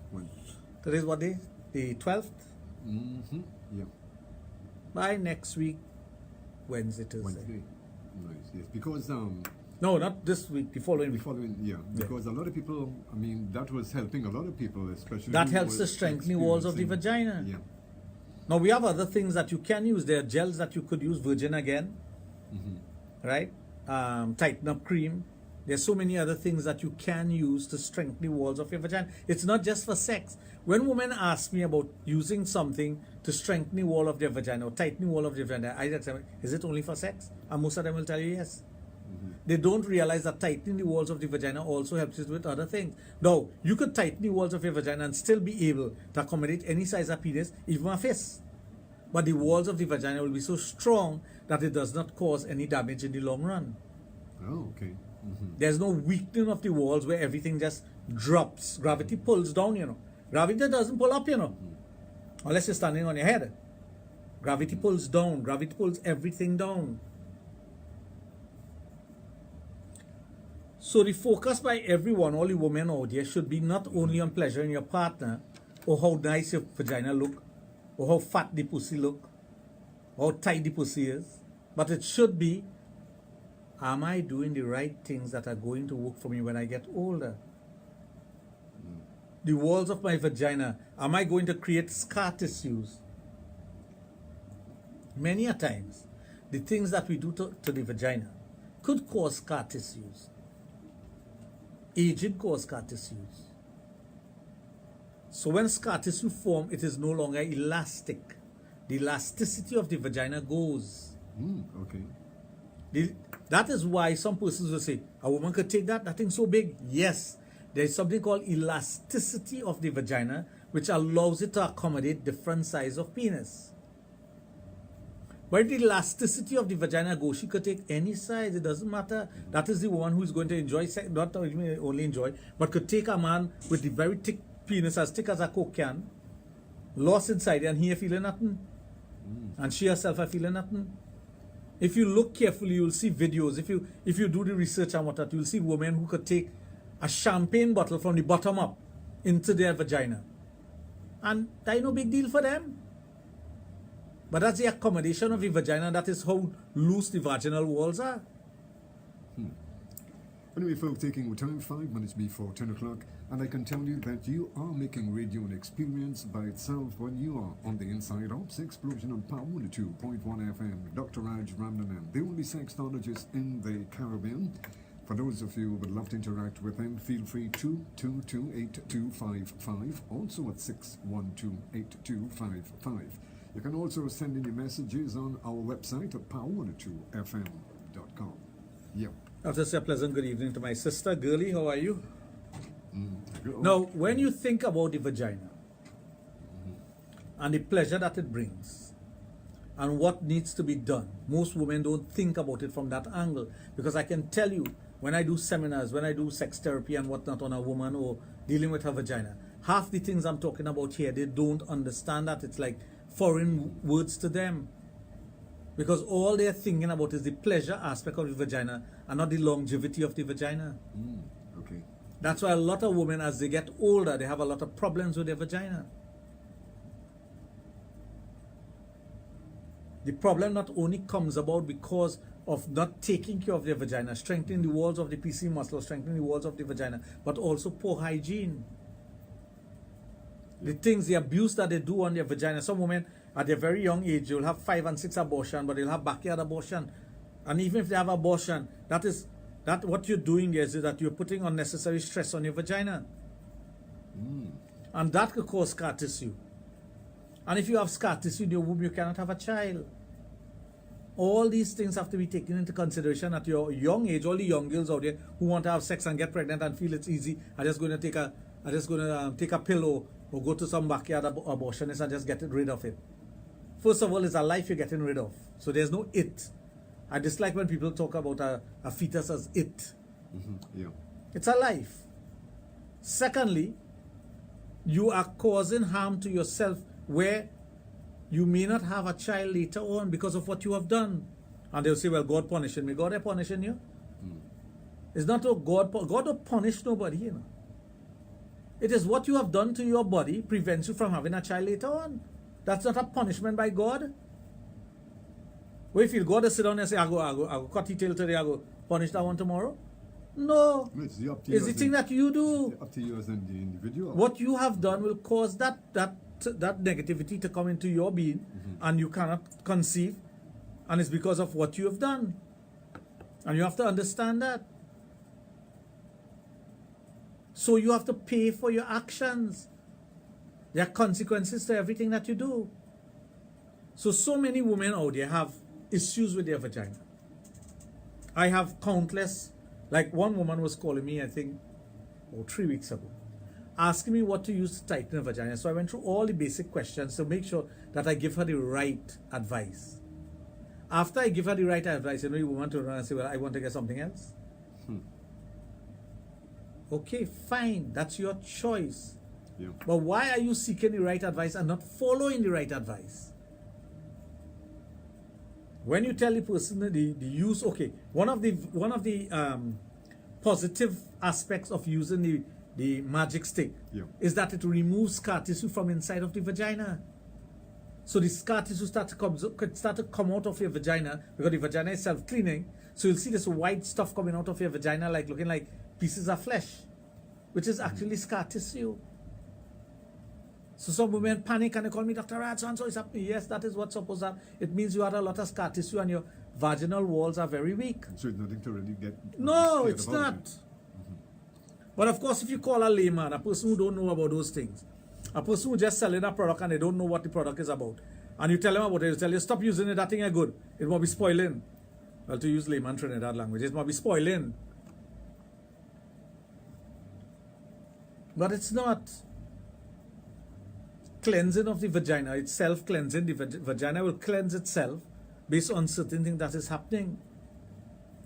When? today's what day? The 12th? Yeah. By next week, Wednesday, Thursday. Wednesday. Nice, yes. Because No, not this week, the following the week. following, because a lot of people, I mean, that was helping a lot of people, especially That who helps were to strengthen the walls of the experiencing- vagina. Yeah. Now we have other things that you can use. There are gels that you could use, virgin again, right? Tighten up cream. There's so many other things that you can use to strengthen the walls of your vagina. It's not just for sex. When women ask me about using something to strengthen the wall of their vagina or tighten the wall of their vagina, I ask them, is it only for sex? And most of them will tell you yes. They don't realize that tightening the walls of the vagina also helps you with other things. Now, you could tighten the walls of your vagina and still be able to accommodate any size of penis, even a fist. But the walls of the vagina will be so strong that it does not cause any damage in the long run. Oh, okay. There's no weakening of the walls where everything just drops. Gravity pulls down, you know. Gravity doesn't pull up, you know. Unless you're standing on your head. Gravity pulls down. Gravity pulls everything down. So the focus by everyone, all the women out there, should be not only on pleasure in your partner, or how nice your vagina look, or how fat the pussy look, or how tight the pussy is, but it should be, am I doing the right things that are going to work for me when I get older? The walls of my vagina, am I going to create scar tissues? Many a times, the things that we do to the vagina could cause scar tissues. Aging cause scar tissues. So when scar tissue forms, it is no longer elastic. The elasticity of the vagina goes. Okay. That is why some persons will say, a woman could take that thing's so big. Yes, there is something called elasticity of the vagina, which allows it to accommodate different size of penis. But the elasticity of the vagina goes, she could take any size, it doesn't matter. That is the one who is going to enjoy sex, not only enjoy, but could take a man with the very thick penis, as thick as a Coke can, lost inside it, and he feeling nothing. And she herself are feeling nothing. If you look carefully, you'll see videos. If you do the research and whatnot, you'll see women who could take a champagne bottle from the bottom up into their vagina. And that is no big deal for them. But that's the accommodation of the vagina. That is how loose the vaginal walls are. Anyway, folks, taking our time, 5 minutes before 10 o'clock, and I can tell you that you are making radio an experience by itself when you are on the inside of Sexplosion on Power 2.1 FM. Dr. Raj, the only sexologist in the Caribbean. For those of you who would love to interact with him, feel free to 222-8255, also at 612-8255. You can also send in your messages on our website at power2fm.com. Yep. I'll just say a pleasant good evening to my sister, Girlie. How are you? Good. Now, when you think about the vagina and the pleasure that it brings and what needs to be done, most women don't think about it from that angle. Because I can tell you, when I do seminars, when I do sex therapy and whatnot on a woman or dealing with her vagina, half the things I'm talking about here, they don't understand that. It's like foreign words to them. Because all they're thinking about is the pleasure aspect of the vagina and not the longevity of the vagina. Okay. That's why a lot of women, as they get older, they have a lot of problems with their vagina. The problem not only comes about because of not taking care of their vagina, strengthening the walls of the PC muscle, strengthening the walls of the vagina, but also poor hygiene. The things, the abuse that they do on their vagina. Some women, at their very young age, they'll have 5 and 6 abortion, but they'll have backyard abortion. And even if they have abortion, that what you're doing is that you're putting unnecessary stress on your vagina. And that could cause scar tissue. And if you have scar tissue in your womb, you cannot have a child. All these things have to be taken into consideration at your young age. All the young girls out there who want to have sex and get pregnant and feel it's easy, are just going to take a pill or go to some backyard abortionist and just get rid of it. First of all, it's a life you're getting rid of. So there's no it. I dislike when people talk about a fetus as it. Yeah. It's a life. Secondly, you are causing harm to yourself where you may not have a child later on because of what you have done. And they'll say, well, God punishing me. God is punishing you. It's not a God don't punish nobody, you know. It is what you have done to your body prevents you from having a child later on. That's not a punishment by God. Well, if you God to sit down and say, I go cut the tail today, I go punish that one tomorrow. No. It's the thing that you do. Up to you as an individual. What you have done will cause that negativity to come into your being, and you cannot conceive, and it's because of what you have done. And you have to understand that. So you have to pay for your actions. There are consequences to everything that you do. So many women out there have issues with their vagina. I have countless, like one woman was calling me, I think, 3 weeks ago, asking me what to use to tighten her vagina. So I went through all the basic questions to make sure that I give her the right advice. After I give her the right advice, the woman turns around and say, well, I want to get something else. Okay, fine, that's your choice. Yeah. But why are you seeking the right advice and not following the right advice? When you tell the person the use, okay, one of the positive aspects of using the magic stick is that it removes scar tissue from inside of the vagina. So the scar tissue could start to come out of your vagina because the vagina is self-cleaning. So you'll see this white stuff coming out of your vagina looking like pieces of flesh, which is actually scar tissue. So some women panic and they call me, Dr. Raj, so it's happening. Yes, that is what's supposed to happen. It means you had a lot of scar tissue and your vaginal walls are very weak. So it's nothing to really get... No, it's not. But of course, if you call a layman, a person who don't know about those things, A person who just selling a product and they don't know what the product is about. And you tell them about it, you tell you, stop using it, that thing is good. It might be spoiling. Well, to use layman Trinidad language, it might be spoiling. But it's not. Cleansing of the vagina, it's self-cleansing. The vagina will cleanse itself based on certain things that is happening.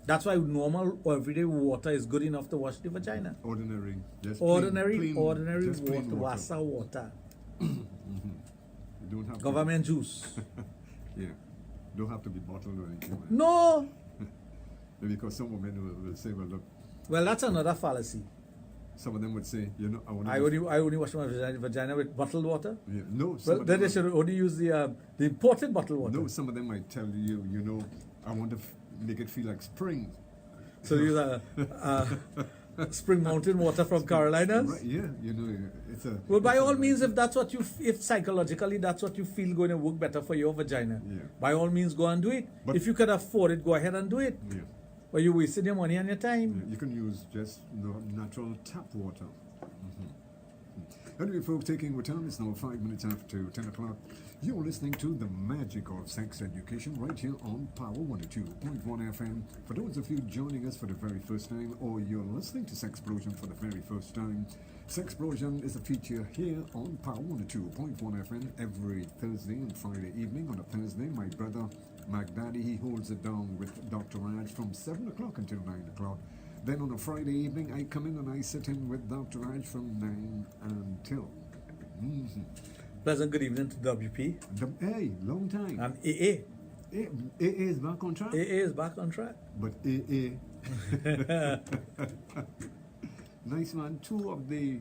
That's why normal or everyday water is good enough to wash the vagina. Ordinary. Just Ordinary plain water, Wassa water. You don't have Government juice. Yeah. Don't have to be bottled or anything. Like No! that. Because some women will say, well, look, Well, that's another fallacy. some of them would say, you know, I only wash my vagina with bottled water. Yeah. No, some Well, of then they them should only use the imported bottled water. no, some of them might tell you, you know, I want to make it feel like spring. So use Spring Mountain water from Carolinas. Right, yeah, you know, it's a... Well, by it's a- all means, if that's what if psychologically that's what you feel going to work better for your vagina, Yeah. by all means go and do it. But- if you can afford it, go ahead and do it. Yeah. Or you're wasting your money and your time. Yeah, you can use just natural tap water. Anyway, folks, taking return, it's now 5 minutes after 10 o'clock. You're listening to the magic of sex education right here on Power 102.1 FM. For those of you joining us for the very first time, or you're listening to Sexplosion for the very first time, Sexplosion is a feature here on Power 102.1 FM every Thursday and Friday evening. On a Thursday, my brother Magdaddy, he holds it down with Dr. Raj from 7 o'clock until 9 o'clock. Then on a Friday evening, I come in and I sit in with Dr. Raj from 9 until. Pleasant good evening to WP Hey, long time. and AA. AA is back on track. AA is back on track. But AA. Nice man. Two of the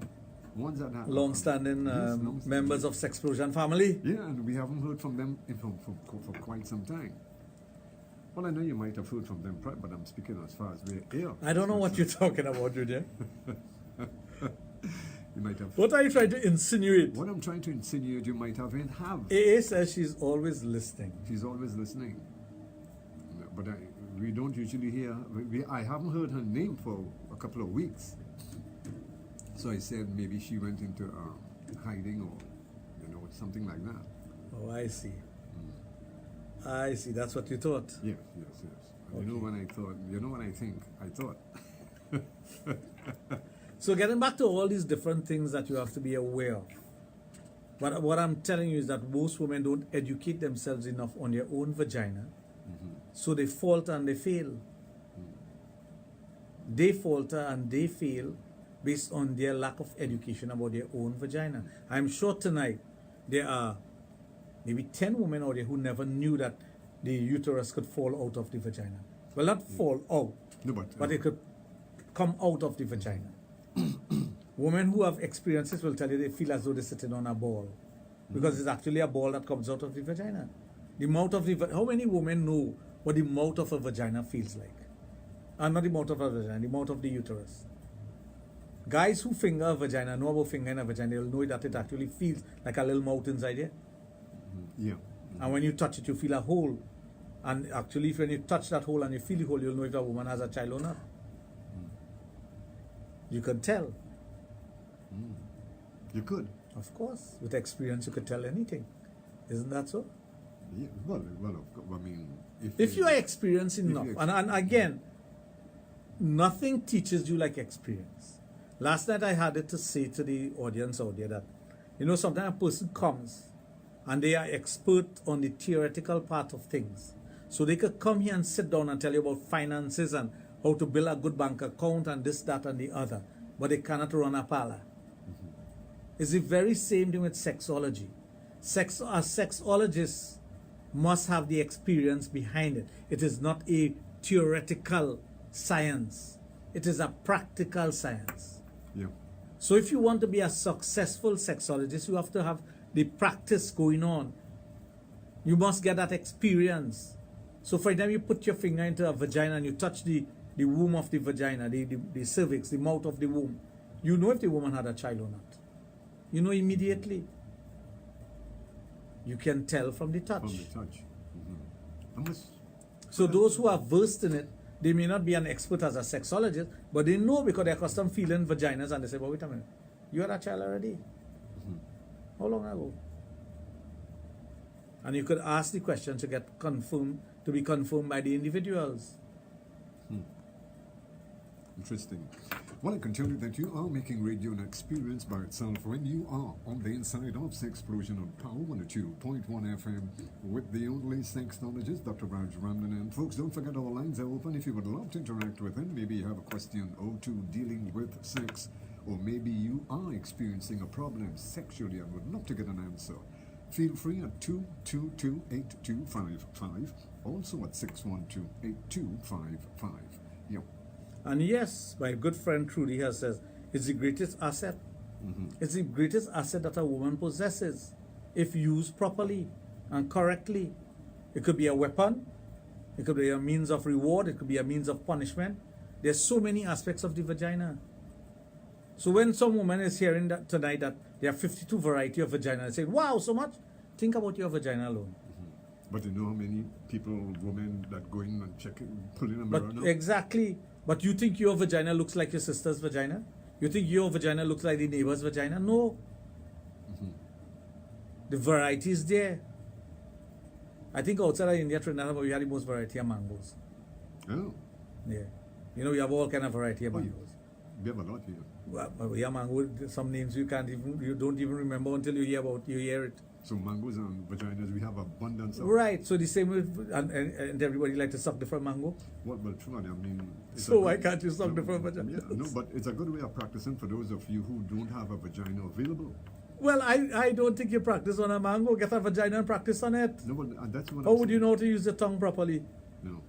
ones that have Long-standing long-standing members of Sexplosion family. Yeah, and we haven't heard from them for quite some time. Well, I know you might have heard from them, but I'm speaking as far as we're here. I don't know what you're talking about, Julia. You might have. What are you trying to insinuate? What I'm trying to insinuate, you might have. AA says she's always listening. She's always listening. But we don't usually hear. I haven't heard her name for a couple of weeks. So I said maybe she went into hiding or, something like that. Oh, I see. I see. That's what you thought. Yes. Okay. You know when I thought, when I think, I thought. So getting back to all these different things that you have to be aware of. But what I'm telling you is that most women don't educate themselves enough on their own vagina. So they falter and they fail. They falter and they fail based on their lack of education about their own vagina. I'm sure tonight there are maybe 10 women out there who never knew that the uterus could fall out of the vagina. Well, not fall out, No, but it could come out of the vagina. Women who have experiences will tell you they feel as though they're sitting on a ball because it's actually a ball that comes out of the vagina. The mouth of the how many women know what the mouth of a vagina feels like? Not the mouth of a vagina, the mouth of the uterus. Guys who finger a vagina know about fingering a vagina. They'll know that it actually feels like a little mouth inside there. Yeah. And when you touch it, you feel a hole. And actually, when you touch that hole and you feel the hole, you'll know if a woman has a child or not. You can tell. You could. Of course. With experience, you could tell anything. Isn't that so? Yeah. Well, of course. I mean, If you are experienced enough, you and again, nothing teaches you like experience. Last night I had it to say to the audience out there that, sometimes a person comes and they are expert on the theoretical part of things. So they could come here and sit down and tell you about finances and how to build a good bank account and this, that, and the other. But they cannot run a parlor. It's the very same thing with sexology. A sexologist must have the experience behind it. It is not a theoretical science. It is a practical science. Yeah. So if you want to be a successful sexologist, you have to have the practice going on. You must get that experience. So for example, you put your finger into a vagina and you touch the womb of the vagina, the cervix, the mouth of the womb. You know if the woman had a child or not. You know immediately. You can tell from the touch. From the touch. So those who are versed in it, they may not be an expert as a sexologist, but they know because they're accustomed feeling vaginas and they say, well, wait a minute, you had a child already. How long ago? And you could ask the question to get confirmed, to be confirmed by the individuals. Interesting. Well, I can tell you that you are making radio an experience by itself when you are on the inside of Sexplosion on Power 102.1 FM with the only sexologist, Dr. Raj. And folks, don't forget our lines are open if you would love to interact with him. Maybe you have a question or two dealing with sex, or maybe you are experiencing a problem sexually and would love to get an answer. Feel free at 222-8255, also at 612-8255. Yeah. And yes, my good friend Trudy has says, it's the greatest asset. It's the greatest asset that a woman possesses if used properly and correctly. It could be a weapon. It could be a means of reward. It could be a means of punishment. There's so many aspects of the vagina. So when some woman is hearing that tonight that there are 52 variety of vagina, and saying, wow, so much, think about your vagina alone. But you know how many people, women that go in and check it, put in a mirror now? Exactly. But you think your vagina looks like your sister's vagina? You think your vagina looks like the neighbor's vagina? No. The variety is there. I think outside of India, Trinidad, we have the most variety of mangoes. Oh, Yeah. You know, we have all kind of variety of Oh, yeah. mangoes. we have a lot here. Well, we have mango, some names you don't even remember until you hear it. So mangoes and vaginas, we have abundance of. Right. So the same with, and everybody like to suck the from mango. Well, true, I mean. it's So a why good- can't you suck the from vagina? Yeah, no, but it's a good way of practicing for those of you who don't have a vagina available. Well, I don't think you practice on a mango. Get a vagina and practice on it. No, but that's what How I'm would you saying. know how to use the tongue properly? No.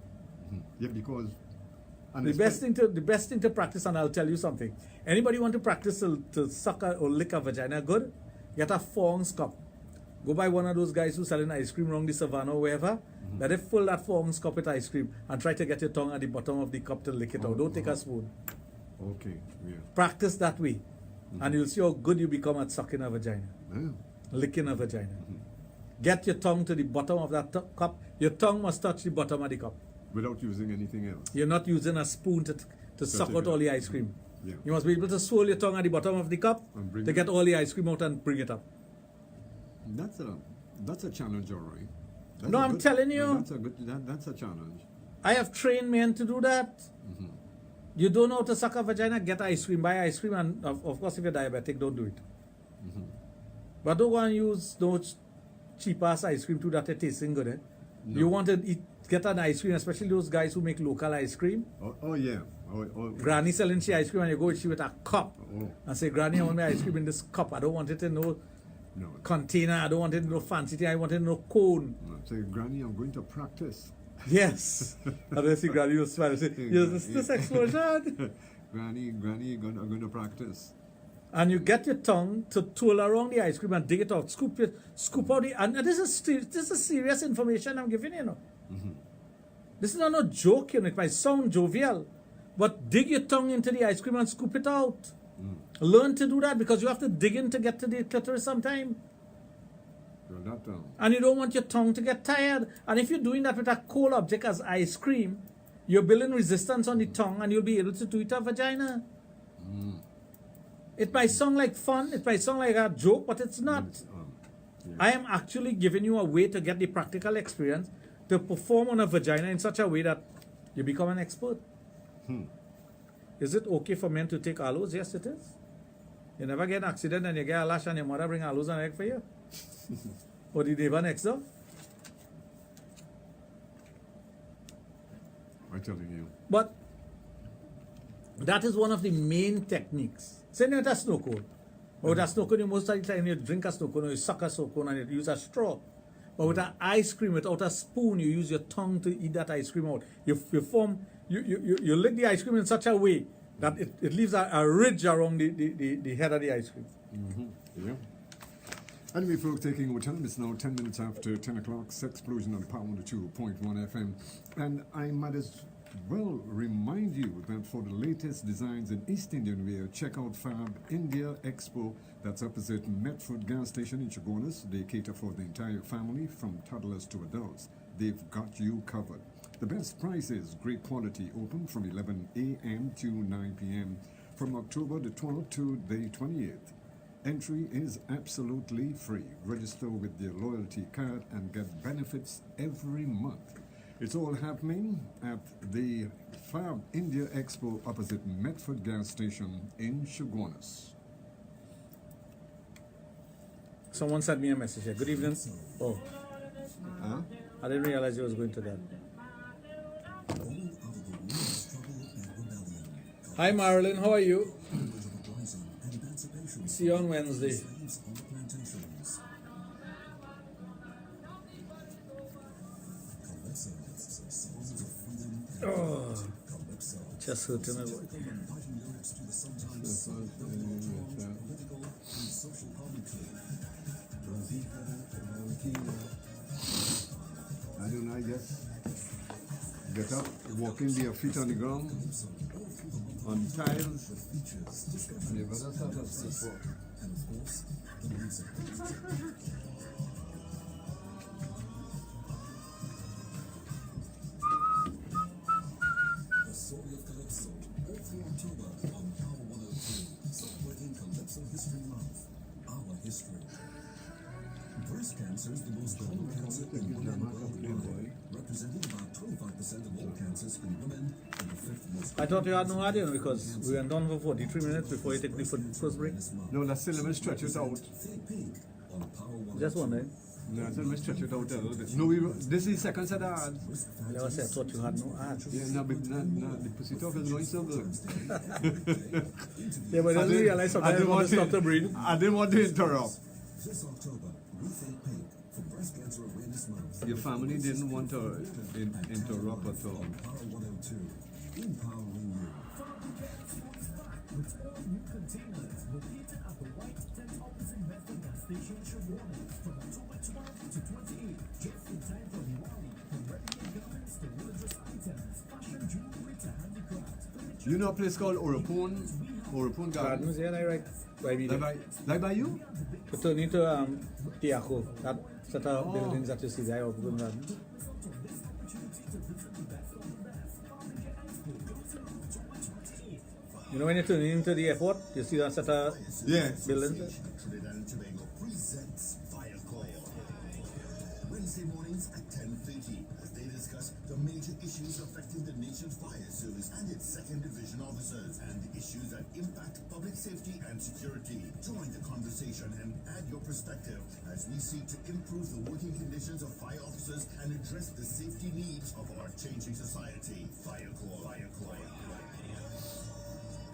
Yeah, because. and The it's- best thing to practice, and I'll tell you something. Anybody want to practice to suck or lick a vagina good? Get a Fong's cup. Go buy one of those guys who selling ice cream around the savannah or wherever. Let it fill that Fong's cup with ice cream and try to get your tongue at the bottom of the cup to lick it out. Don't take a spoon. Okay, yeah. Practice that way. And you'll see how good you become at sucking a vagina. Yeah. Licking a vagina. Get your tongue to the bottom of that cup. Your tongue must touch the bottom of the cup. Without using anything else. You're not using a spoon to suck take out it. all the ice cream. Yeah. You must be able to swirl your tongue at the bottom of the cup And bring to it get up. all the ice cream out and bring it up. That's a challenge, all right. That's No, a I'm good- telling you. That's a challenge. I have trained men to do that. You don't know how to suck a vagina, get ice cream, buy ice cream, and of course, if you're diabetic, don't do it. But don't go and use those cheap ass ice cream too that it tasting good. Eh? You want to get an ice cream, especially those guys who make local ice cream. Oh yeah. Granny selling she ice cream, and you go with she with a cup Oh. and say, Granny, I want my ice cream in this cup. I don't want it in no No. container. I don't want it in no fancy thing. I want it in no cone. No. Say, Granny, I'm going to practice. Yes. And then see Granny will smile and say, yes, this is this explosion. Granny, I'm going to practice. And you get your tongue to twirl around the ice cream and dig it out. Scoop out the, and this is serious information I'm giving you. Know. This is not no joke, you know. It might sound jovial, but dig your tongue into the ice cream and scoop it out. Learn to do that because you have to dig in to get to the clitoris sometime. Well, that, And you don't want your tongue to get tired. And if you're doing that with a cold object as ice cream, you're building resistance on the tongue and you'll be able to do it a vagina. It might sound like fun, it might sound like a joke, but it's not. yeah. I am actually giving you a way to get the practical experience to perform on a vagina in such a way that you become an expert. Is it okay for men to take aloes? Yes, it is. You never get an accident and you get a lash and your mother bring aloes and egg for you. Or the neighbor next door. I'm telling you. But that is one of the main techniques. Say no, that's snow cone. Or that snow cone, you most of the time you drink a snow cone or you suck a snow cone and you use a straw. But with an ice cream, without a spoon, you use your tongue to eat that ice cream out. You lick the ice cream in such a way that it leaves a ridge around the head of the ice cream. Yeah. Anyway, folks, taking our time, it's now 10 minutes after 10 o'clock, Sexplosion on Power 2.1 FM. And I might as well remind you that for the latest designs in East Indian wear, check out Fab India Expo. That's opposite Medford gas station in Chagonas. They cater for the entire family, from toddlers to adults. They've got you covered. The best prices, great quality, open from 11 a.m. to 9 p.m. from October the 12th to the 28th. Entry is absolutely free. Register with your loyalty card and get benefits every month. It's all happening at the Fab India Expo opposite Medford gas station in Chaguanas. Someone sent me a message here. Good evening. Oh, Huh? I didn't realize you was going to that. Hi Marilyn, how are you? See you on Wednesday. Oh, just hurting my voice. I don't know, I guess. Get up, walk in there, feet on the ground, on tiles, and you better start up this walk. The story of Calypso, all through October on Power 102, celebrating Calypso History Month. Our history. Breast cancer is the most common cancer in women worldwide, representing about 25% of all cancers in women and the fifth most. I thought you had no idea because we went on for 43 minutes before you take the first break. No, that's still let me stretch it out. Fake Pink on Power 102. Just wondering. No, let me stretch it out a little bit. No, this is the second set of ads. I never said I thought you had no ads. Yeah, no, but the pussy talk is going so good. Yeah, but I didn't realize sometimes I want to stop the breed. I didn't want to interrupt. This October, we Fake Pink for Breast Cancer Awareness Month. Your family didn't want to interrupt at all. On Power 102, empowering you. You know a place called Orapun Gardens? Gardens, yeah, right. By me. Like by you? To turn into Tiaco, that set of buildings that you see there, Open Garden. You know when you're turning into the airport, you see that set of Yeah. buildings? Trinidad and Tobago presents Fire Call. Wednesday mornings at 10:30 as they discuss the major issues affecting the nation's fire service and its second division officers and the issues that impact public safety and security. Join the conversation and add your perspective as we seek to improve the working conditions of fire officers and address the safety needs of our changing society. Fire Call. Fire Call.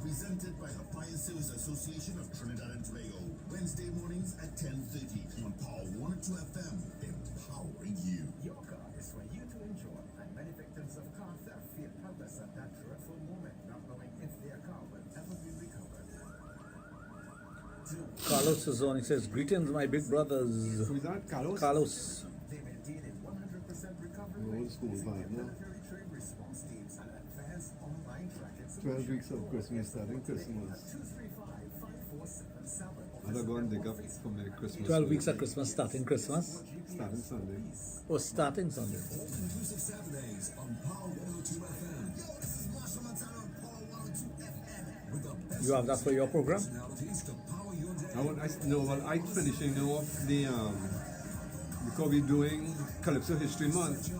Presented by the Fire Service Association of Trinidad and Tobago. Wednesday mornings at 10:30 on Power 102 FM, empowering you. Your car is for you to enjoy, and many victims of car theft feel helpless at that dreadful moment, not knowing if their car will ever be recovered. Carlos is on, he says, greetings my big brothers. Who's that? Carlos? Carlos. They maintain a 100% recovery Old rate, school vibe, no? military trained response teams, and advanced online tracking 12 weeks of Christmas starting Christmas. 235-5477. I'm going to go and dig up for my Christmas. 12 weeks of Christmas, starting Christmas. Starting Sunday. Or starting Sunday. All inclusive Saturdays on Power 102 FM. With the best You have that for your program? personalities to power your day. I finishing off the because we're doing Calypso History Month.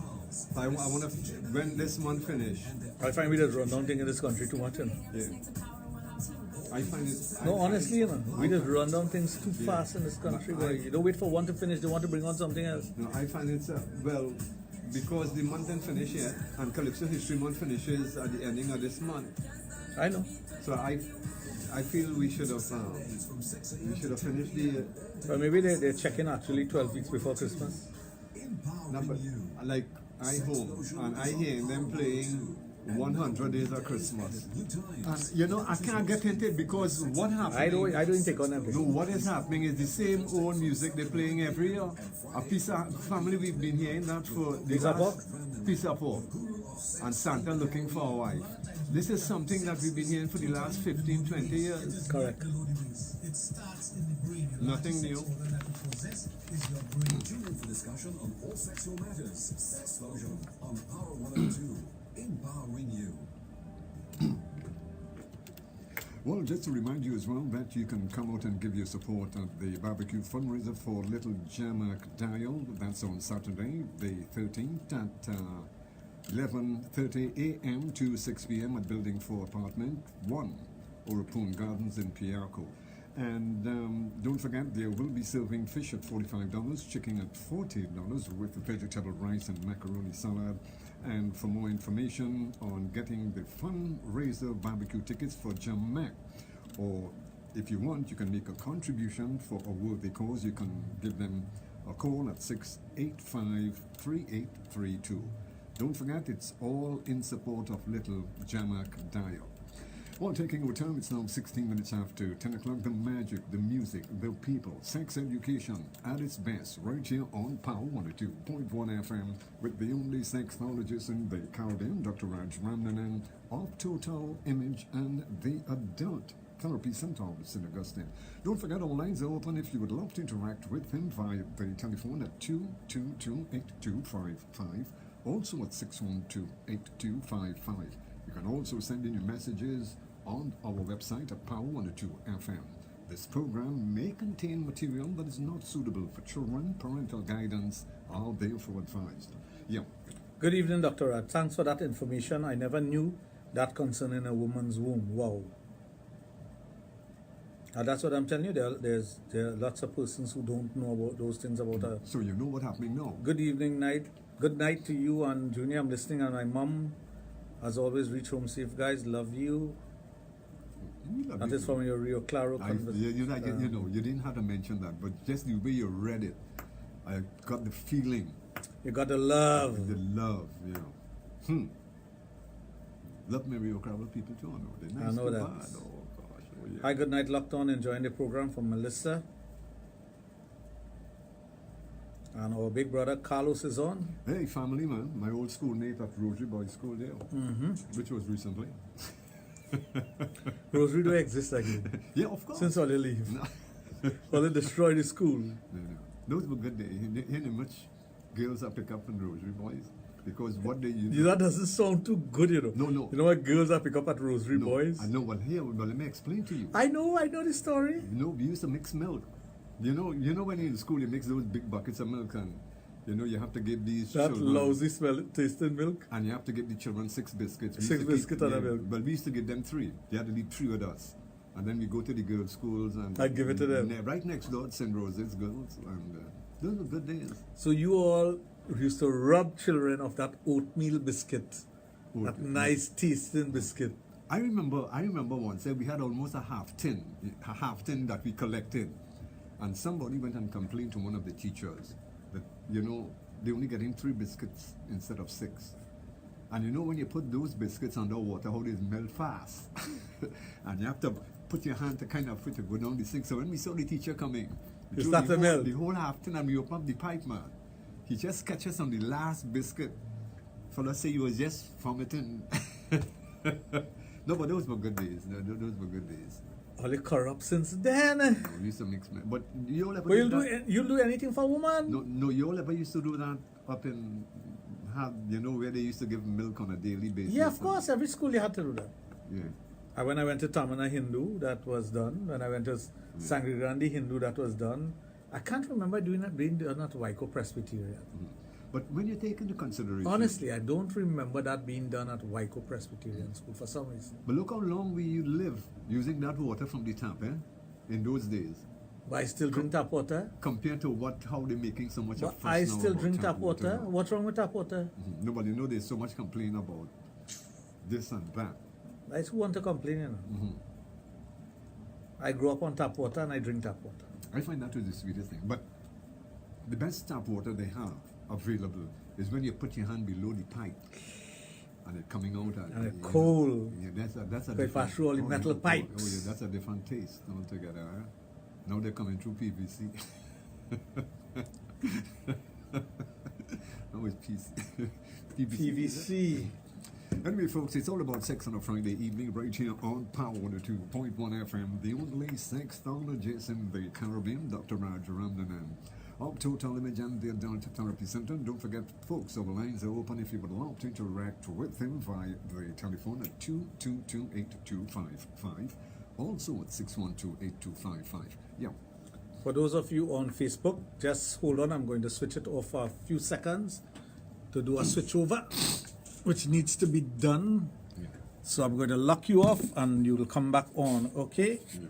I want to when this month finish. I find we just run down things in this country too much. You know? Yeah. I find it. No, honestly, you know, we just run down things too fast in this country where you don't wait for one to finish, they want to bring on something else. No, I find it well because the month didn't finish yet, and Calypso History Month finishes at the ending of this month. I know. So I feel we should have finished the. But maybe they're checking actually 12 weeks before Christmas. No, but like I home and I hear them playing 100 Days of Christmas. And you know I can't get into it because what happened? I don't take on No, everything. what is happening is the same old music they're playing every year. A piece of family we've been hearing that for the Piece of last- pork? Piece of pork. And Santa looking for a wife. This is something that we've been hearing for the last 15, 20 years. Correct. It starts in the brain. Your Nothing largest new. sex organ that you possess is your brain. Tune in for discussion on all sexual matters. Sexplosion on Power 102, empowering you. Well, just to remind you as well that you can come out and give your support at the barbecue fundraiser for Little Jamak Dial. That's on Saturday, the 13th at 11:30 a.m. to 6 p.m. at Building 4 Apartment 1, Orapun Gardens in Piarco. And don't forget, there will be serving fish at $45, chicken at $40 with vegetable rice and macaroni salad. And for more information on getting the fundraiser barbecue tickets for Jamak, or if you want, you can make a contribution for a worthy cause. You can give them a call at 685-3832. Don't forget, it's all in support of Little Jamak Dial. Well, taking our time, it's now 16 minutes after 10 o'clock. The magic, the music, the people, sex education at its best, right here on Power 102.1 FM with the only sexologist in the Caribbean, Dr. Raj of Total Image and the Adult Therapy Center of St. Augustine. Don't forget, our lines are open if you would love to interact with him via the telephone at 222-8255, also at 612-8255. You can also send in your messages on our website at Power 102 FM. This program may contain material that is not suitable for children. Parental guidance are therefore advised. Yeah. Good evening, Dr. Raj. Thanks for that information. I never knew that concerning a woman's womb. Wow. That's what I'm telling you. There are lots of persons who don't know about those things about her. So you know what's happening now. Good evening, night. Good night to you and Junior. I'm listening, and my mom, as always, reach home safe, guys. Love you. That is from your Rio Claro conversation. You didn't have to mention that, but just the way you read it, I got the feeling. You got the love. The love, Love me Rio Claro people too, They're nice. I know that. Oh, gosh. Oh, yeah. Hi, good night, locked on, enjoying the program from Melissa. And our big brother Carlos is on. Hey, family man, my old schoolmate at Rosary Boys School there, which was recently. Rosary do exist again. Yeah, of course. Since all they leave. Or they destroy the school. No. Those were good days. You know much girls are pick up in Rosary Boys because what they used. That doesn't sound too good, you know. No. You know what girls are pick up at Rosary Boys? I know. Well, let me explain to you. I know the story. We used to mix milk. You know when you're in school you mix those big buckets of milk and you have to give these that children lousy tasting milk. And you have to give the children 6 biscuits. Six biscuits and a milk. But we used to give them 3. They had to leave 3 with us. And then we go to the girls' schools and I give it to them. Right next door at St. Rose's girls. And those were good days. So you all used to rob children of that oatmeal biscuit. That nice tasting biscuit. I remember once we had almost a half tin that we collected. And somebody went and complained to one of the teachers that, they only getting 3 biscuits instead of 6. And when you put those biscuits under water, how they melt fast. And you have to put your hand to kind of put it go down the sink. So when we saw the teacher coming, you start to melt. The whole half tin, and we open up the pipe, man. He just catches on the last biscuit. For let's say he was just vomiting. No, but those were good days. Those were good days. All the corrupt since then. We used to mix, man. But you'll do anything for a woman? No, you all ever used to do that up in, where they used to give milk on a daily basis? Yeah, of course. Every school you had to do that. Yeah. When I went to Tamana Hindu, that was done. When I went to Sangre Grande Hindu, that was done. I can't remember being done at Waiko Presbyterian. But when you take into consideration... Honestly, I don't remember that being done at Waiko Presbyterian School for some reason. But look how long we live using that water from the tap, in those days. But I still drink tap water. Compared to how they're making so much of fuss I now still about drink tap water. What's wrong with tap water? No, but there's so much complaint about this and that. That's who want to complain, I grew up on tap water and I drink tap water. I find that was the sweetest thing. But the best tap water they have available is when you put your hand below the pipe and it's coming out and it's cold. Yeah, that's a different. Pass through all the metal pipes. Oh yeah, that's a different taste altogether. Now they're coming through PVC. Now it's PVC. Anyway, folks, it's all about sex on a Friday evening right here on Power 102.1 FM, the only sexologist in the Caribbean, Dr. Raj of Total Image and the Adult Therapy Center. Don't forget, folks, our lines are open if you would love to interact with him via the telephone at 222-8255 Also at 612-8255. Yeah. For those of you on Facebook, just hold on. I'm going to switch it off for a few seconds to do a switch over, which needs to be done. Yeah. So I'm going to lock you off and you will come back on, okay? Yeah.